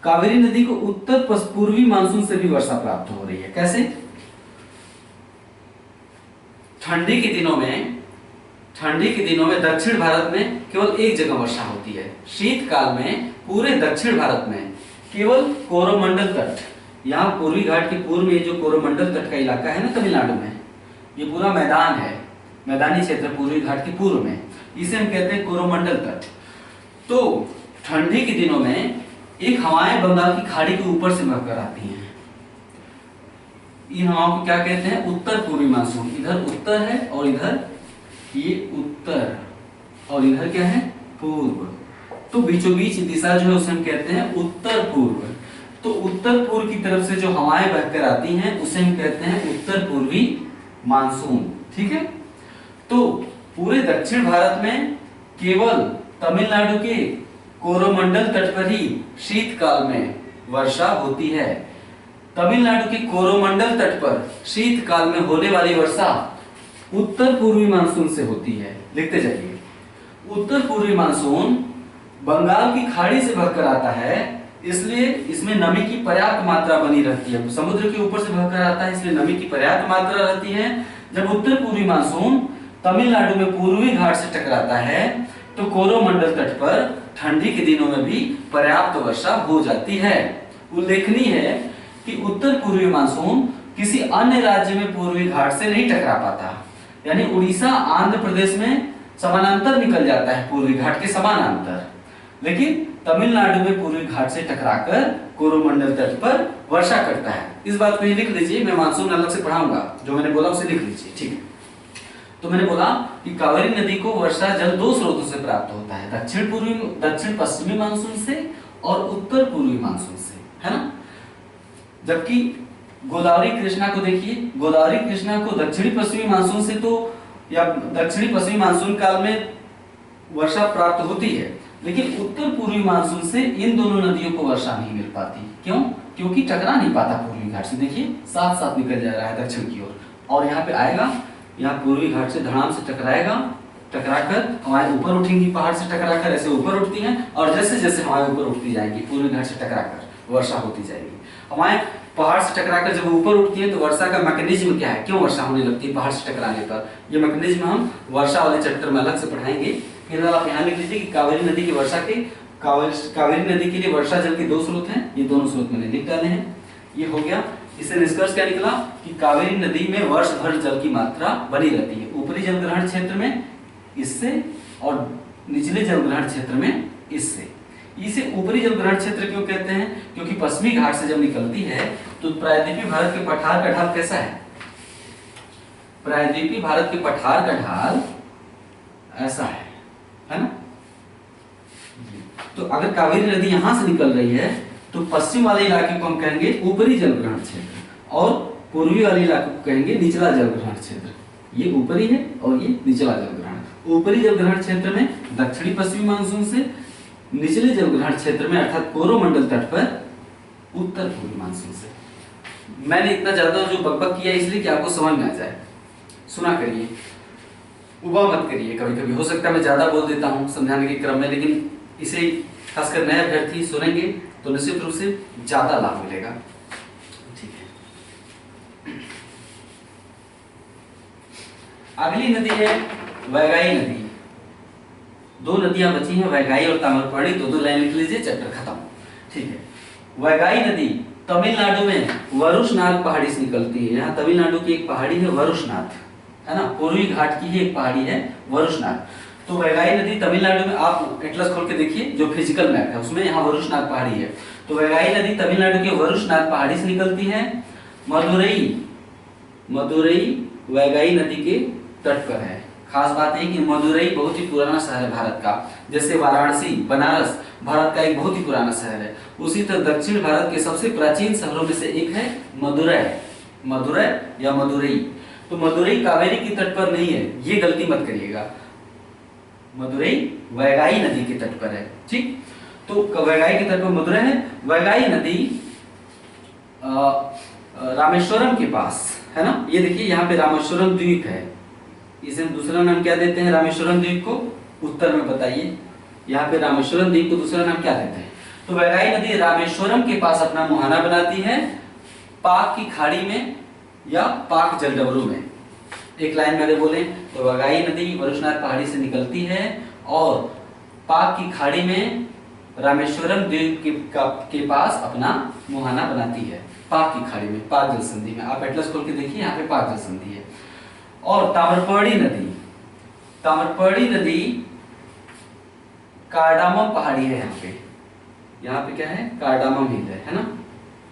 कावेरी नदी को उत्तर पूर्वी मानसून से भी वर्षा प्राप्त हो रही है। कैसे? ठंडी के दिनों में दक्षिण भारत में केवल एक जगह वर्षा होती है, शीतकाल में पूरे दक्षिण भारत में केवल कोरोमंडल तट, यहाँ पूर्वी घाट के पूर्व में जो कोरोमंडल तट का इलाका है ना तमिलनाडु में, ये पूरा मैदान है, मैदानी क्षेत्र पूर्वी घाट के पूर्व में, इसे हम कहते हैं कोरोमंडल तट। तो ठंडी के दिनों में एक हवाएं बंगाल की खाड़ी के ऊपर से बहकर आती हैं, इन हवाओं को क्या कहते हैं, उत्तर पूर्वी मानसून। इधर उत्तर है और इधर ये उत्तर और इधर क्या है, पूर्व, तो बीचों बीच दिशा जो है उसे हम कहते हैं उत्तर पूर्व। तो उत्तर पूर्व की तरफ से जो हवाएं बहकर आती हैं उसे हम कहते हैं उत्तर पूर्वी मानसून, ठीक है। तो पूरे दक्षिण भारत में केवल तमिलनाडु के कोरोमंडल तट पर ही शीतकाल में वर्षा होती है। तमिलनाडु के कोरोमंडल तट पर शीतकाल में होने वाली वर्षा उत्तर पूर्वी मानसून से होती है। लिखते जाइए, उत्तर पूर्वी मानसून बंगाल की खाड़ी से बहकर आता है, इसलिए इसमें नमी की पर्याप्त मात्रा बनी रहती है, समुद्र के ऊपर से बहकर आता है इसलिए नमी की पर्याप्त मात्रा रहती है। जब उत्तर पूर्वी मानसून तमिलनाडु में पूर्वी घाट से टकराता है तो कोरोमंडल तट पर ठंडी के दिनों में भी पर्याप्त वर्षा हो जाती है। उल्लेखनीय है कि उत्तर पूर्वी मानसून किसी अन्य राज्य में पूर्वी घाट से नहीं टकरा पाता, यानी उड़ीसा आंध्र प्रदेश में समानांतर निकल जाता है, पूर्वी घाट के समानांतर, लेकिन तमिलनाडु में पूर्वी घाट से टकराकर कोरोमंडल तट पर वर्षा करता है। इस बात को ये लिख लीजिए, मैं मानसून अलग से पढ़ाऊंगा, जो मैंने बोला उसे लिख लीजिए, ठीक है। तो मैंने बोला कि कावेरी नदी को वर्षा जल दो स्रोतों से प्राप्त होता है, दक्षिण पश्चिमी मानसून से और उत्तर पूर्वी मानसून से, है ना। जबकि गोदावरी कृष्णा को देखिए, गोदावरी कृष्णा को दक्षिणी पश्चिमी मानसून से तो या दक्षिणी पश्चिमी मानसून काल में वर्षा प्राप्त होती है, लेकिन उत्तर पूर्वी मानसून से इन दोनों नदियों को वर्षा नहीं मिल पाती। क्यों? क्योंकि टकरा नहीं पाता पूर्वी घाट से। देखिए साथ साथ निकल जा रहा है दक्षिण की ओर, और यहाँ पे आएगा, यहाँ पूर्वी घाट से धड़ाम से टकराएगा, टकराकर हवाएं ऊपर उठेंगी, पहाड़ से टकराकर ऐसे ऊपर उठती हैं, और जैसे जैसे हवाएं ऊपर उठती जाएंगी पूर्वी घाट से टकराकर वर्षा होती जाएगी। हवाएं पहाड़ से टकराकर जब ऊपर उठती है तो वर्षा का मैकेनिज्म क्या है, क्यों वर्षा होने लगती है पहाड़ से टकराने पर, ये मैकेनिज्म हम वर्षा वाले चैप्टर में अलग से पढ़ाएंगे। फिलहाल आप यहाँ लिख लीजिए कि कावेरी नदी की वर्षा के कावेरी नदी के लिए वर्षा जल के दो स्रोत हैं, ये दोनों स्रोत मैंने लिख डाले हैं। ये हो गया। इससे निष्कर्ष क्या निकला कि कावेरी नदी में वर्ष भर जल की मात्रा बनी रहती है, ऊपरी जलग्रहण क्षेत्र में इससे और निचले जलग्रहण क्षेत्र में इससे। इसे ऊपरी जलग्रहण क्षेत्र क्यों कहते हैं? क्योंकि पश्चिमी घाट से जब निकलती है तो प्रायद्वीपीय भारत के पठार का ढाल कैसा है? प्रायद्वीपीय भारत के पठार का ढाल ऐसा है ना। तो अगर कावेरी नदी यहां से निकल रही है तो पश्चिम वाले इलाके को हम कहेंगे ऊपरी जलग्रहण क्षेत्र और पूर्वी वाले इलाके को कहेंगे निचला जलग्रहण क्षेत्र। ये ऊपरी है और ये निचला जलग्रहण। ऊपरी जलग्रहण क्षेत्र में दक्षिणी पश्चिमी मानसून से, निचले जलग्रहण क्षेत्र में अर्थात कोरोमंडल तट पर उत्तर पूर्वी मानसून से। मैंने इतना ज्यादा जो बकबक किया इसलिए कि आपको समझ में आ जाए। सुना करिए, उबा मत करिए। कभी कभी हो सकता है मैं ज्यादा बोल देता हूँ समझाने के क्रम में, लेकिन इसे खासकर नए अभ्यर्थी सुनेंगे तो निश्चित रूप से ज्यादा लाभ मिलेगा। ठीक है, अगली नदी है वैगाई नदी। दो नदियां बची हैं, वैगाई और ताम्रपर्णी। दो लाइन लिख लीजिए, चैप्टर खत्म। ठीक है, वैगाई नदी तमिलनाडु में वरुषनाथ पहाड़ी से निकलती है। यहाँ तमिलनाडु की एक पहाड़ी है वरुषनाथ, है ना, पूर्वी घाट की ही एक पहाड़ी है वरुषनाथ। तो वैगाई नदी तमिलनाडु में, आप एटलस खोल के देखिए जो फिजिकल मैप है उसमें यहाँ वरुषनाथ पहाड़ी है। तो वैगाई नदी तमिलनाडु के वरुषनाथ पहाड़ी से निकलती है। मदुरई वैगाई नदी के तट पर है। खास बात है कि मदुरई बहुत ही पुराना शहर है भारत का। जैसे वाराणसी, बनारस भारत का एक बहुत ही पुराना शहर है, उसी तरह दक्षिण भारत के सबसे प्राचीन शहरों में से एक है मदुरै या मदुरई। तो मदुरई कावेरी के तट पर नहीं है, ये गलती मत करिएगा। मदुरई वैगाई नदी के तट पर है। ठीक, तो वैगाई के तट पर मदुरै है। वैगाई नदी रामेश्वरम के पास है ना। ये देखिए यहाँ पे रामेश्वरम द्वीप है, इसे दूसरा नाम क्या देते हैं? रामेश्वरम द्वीप को उत्तर में बताइए। यहाँ पे रामेश्वरम द्वीप को दूसरा नाम क्या देते हैं? तो वैगाई नदी रामेश्वरम के पास अपना मुहाना बनाती है, पाक की खाड़ी में या पाक जलडमरू में। एक लाइन में अगर बोले तो वैगाई नदी वरुषनाथ पहाड़ी से निकलती है और पाक की खाड़ी में रामेश्वरम द्वीप के पास अपना मुहाना बनाती है, पाक की खाड़ी में, पाक जल संधि में। आप एटलस खोल के देखिए, यहाँ पे पाक जल संधि है। और ताम्रपर्णी नदी कार्डामम पहाड़ी है। यहाँ पे क्या है? कार्डामम हिल है ना,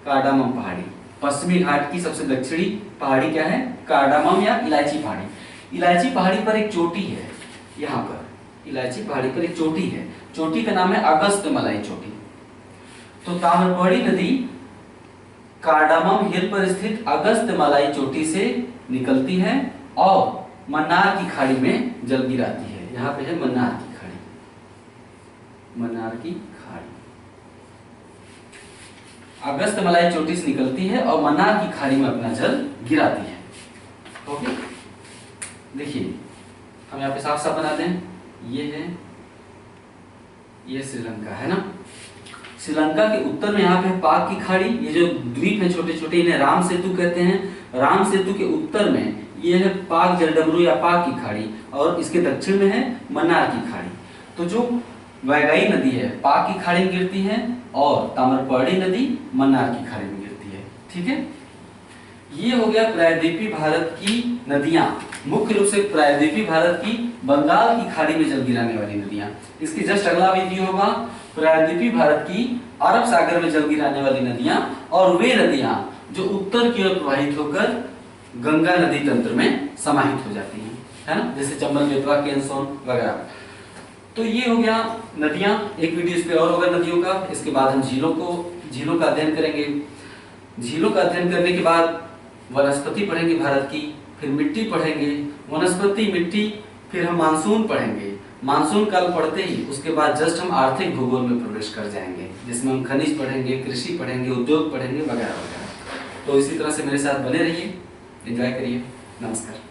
कार्डामम पहाड़ी। पश्चिमी घाट की सबसे दक्षिणी पहाड़ी क्या है? कार्डामम या इलायची पहाड़ी। इलायची पहाड़ी पर एक चोटी है, यहाँ पर इलायची पहाड़ी पर एक चोटी है, चोटी का नाम है अगस्त्यमलाई चोटी। तो ताम्रपर्णी नदी कार्डामम हिल पर स्थित अगस्त्यमलाई चोटी से निकलती है और मन्नार की खाड़ी में जल गिराती है। यहाँ पे है मन्नार की खाड़ी, मन्नार की खाड़ी अगस्त्यमलाई चोटी से निकलती है और मन्नार की खाड़ी में अपना जल गिराती है। ओके, देखिए हम यहाँ पे साफ साफ बनाते हैं। ये है, ये श्रीलंका है ना। श्रीलंका के उत्तर में यहाँ पे पाक की खाड़ी, ये जो द्वीप है छोटे छोटे इन्हें राम सेतु कहते हैं। राम सेतु के उत्तर में ये है पाक जलडमरू या पाक की खाड़ी, और इसके दक्षिण में है मन्नार की खाड़ी। तो जो वैगाई नदी है पाक की खाड़ी में गिरती है और ताम्रपर्णी नदी मन्नार की खाड़ी में गिरती है। ठीक है, ये हो गया प्रायद्वीपीय भारत की नदियां, मुख्य रूप से प्रायद्वीपीय भारत की बंगाल की खाड़ी में जल गिराने वाली नदियां। इसकी जस्ट अगला वीडियो होगा प्रायद्वीपीय भारत की अरब सागर में जल गिराने वाली नदियां और वे नदियां जो उत्तर की ओर प्रवाहित होकर गंगा नदी तंत्र में समाहित हो जाती हैं, है ना, जैसे चंबल, बेतवा, केन, सोन वगैरह। तो ये हो गया नदियां, एक वीडियो इस पे और होगा नदियों का। इसके बाद हम झीलों का अध्ययन करेंगे। झीलों का अध्ययन करने के बाद वनस्पति पढ़ेंगे भारत की, फिर मिट्टी पढ़ेंगे, वनस्पति, मिट्टी, फिर हम मानसून पढ़ेंगे। मानसून काल पढ़ते ही उसके बाद जस्ट हम आर्थिक भूगोल में प्रवेश कर जाएंगे, जिसमें हम खनिज पढ़ेंगे, कृषि पढ़ेंगे, उद्योग पढ़ेंगे वगैरह वगैरह। तो इसी तरह से मेरे साथ बने रहिए, एंजॉय करिए। नमस्कार।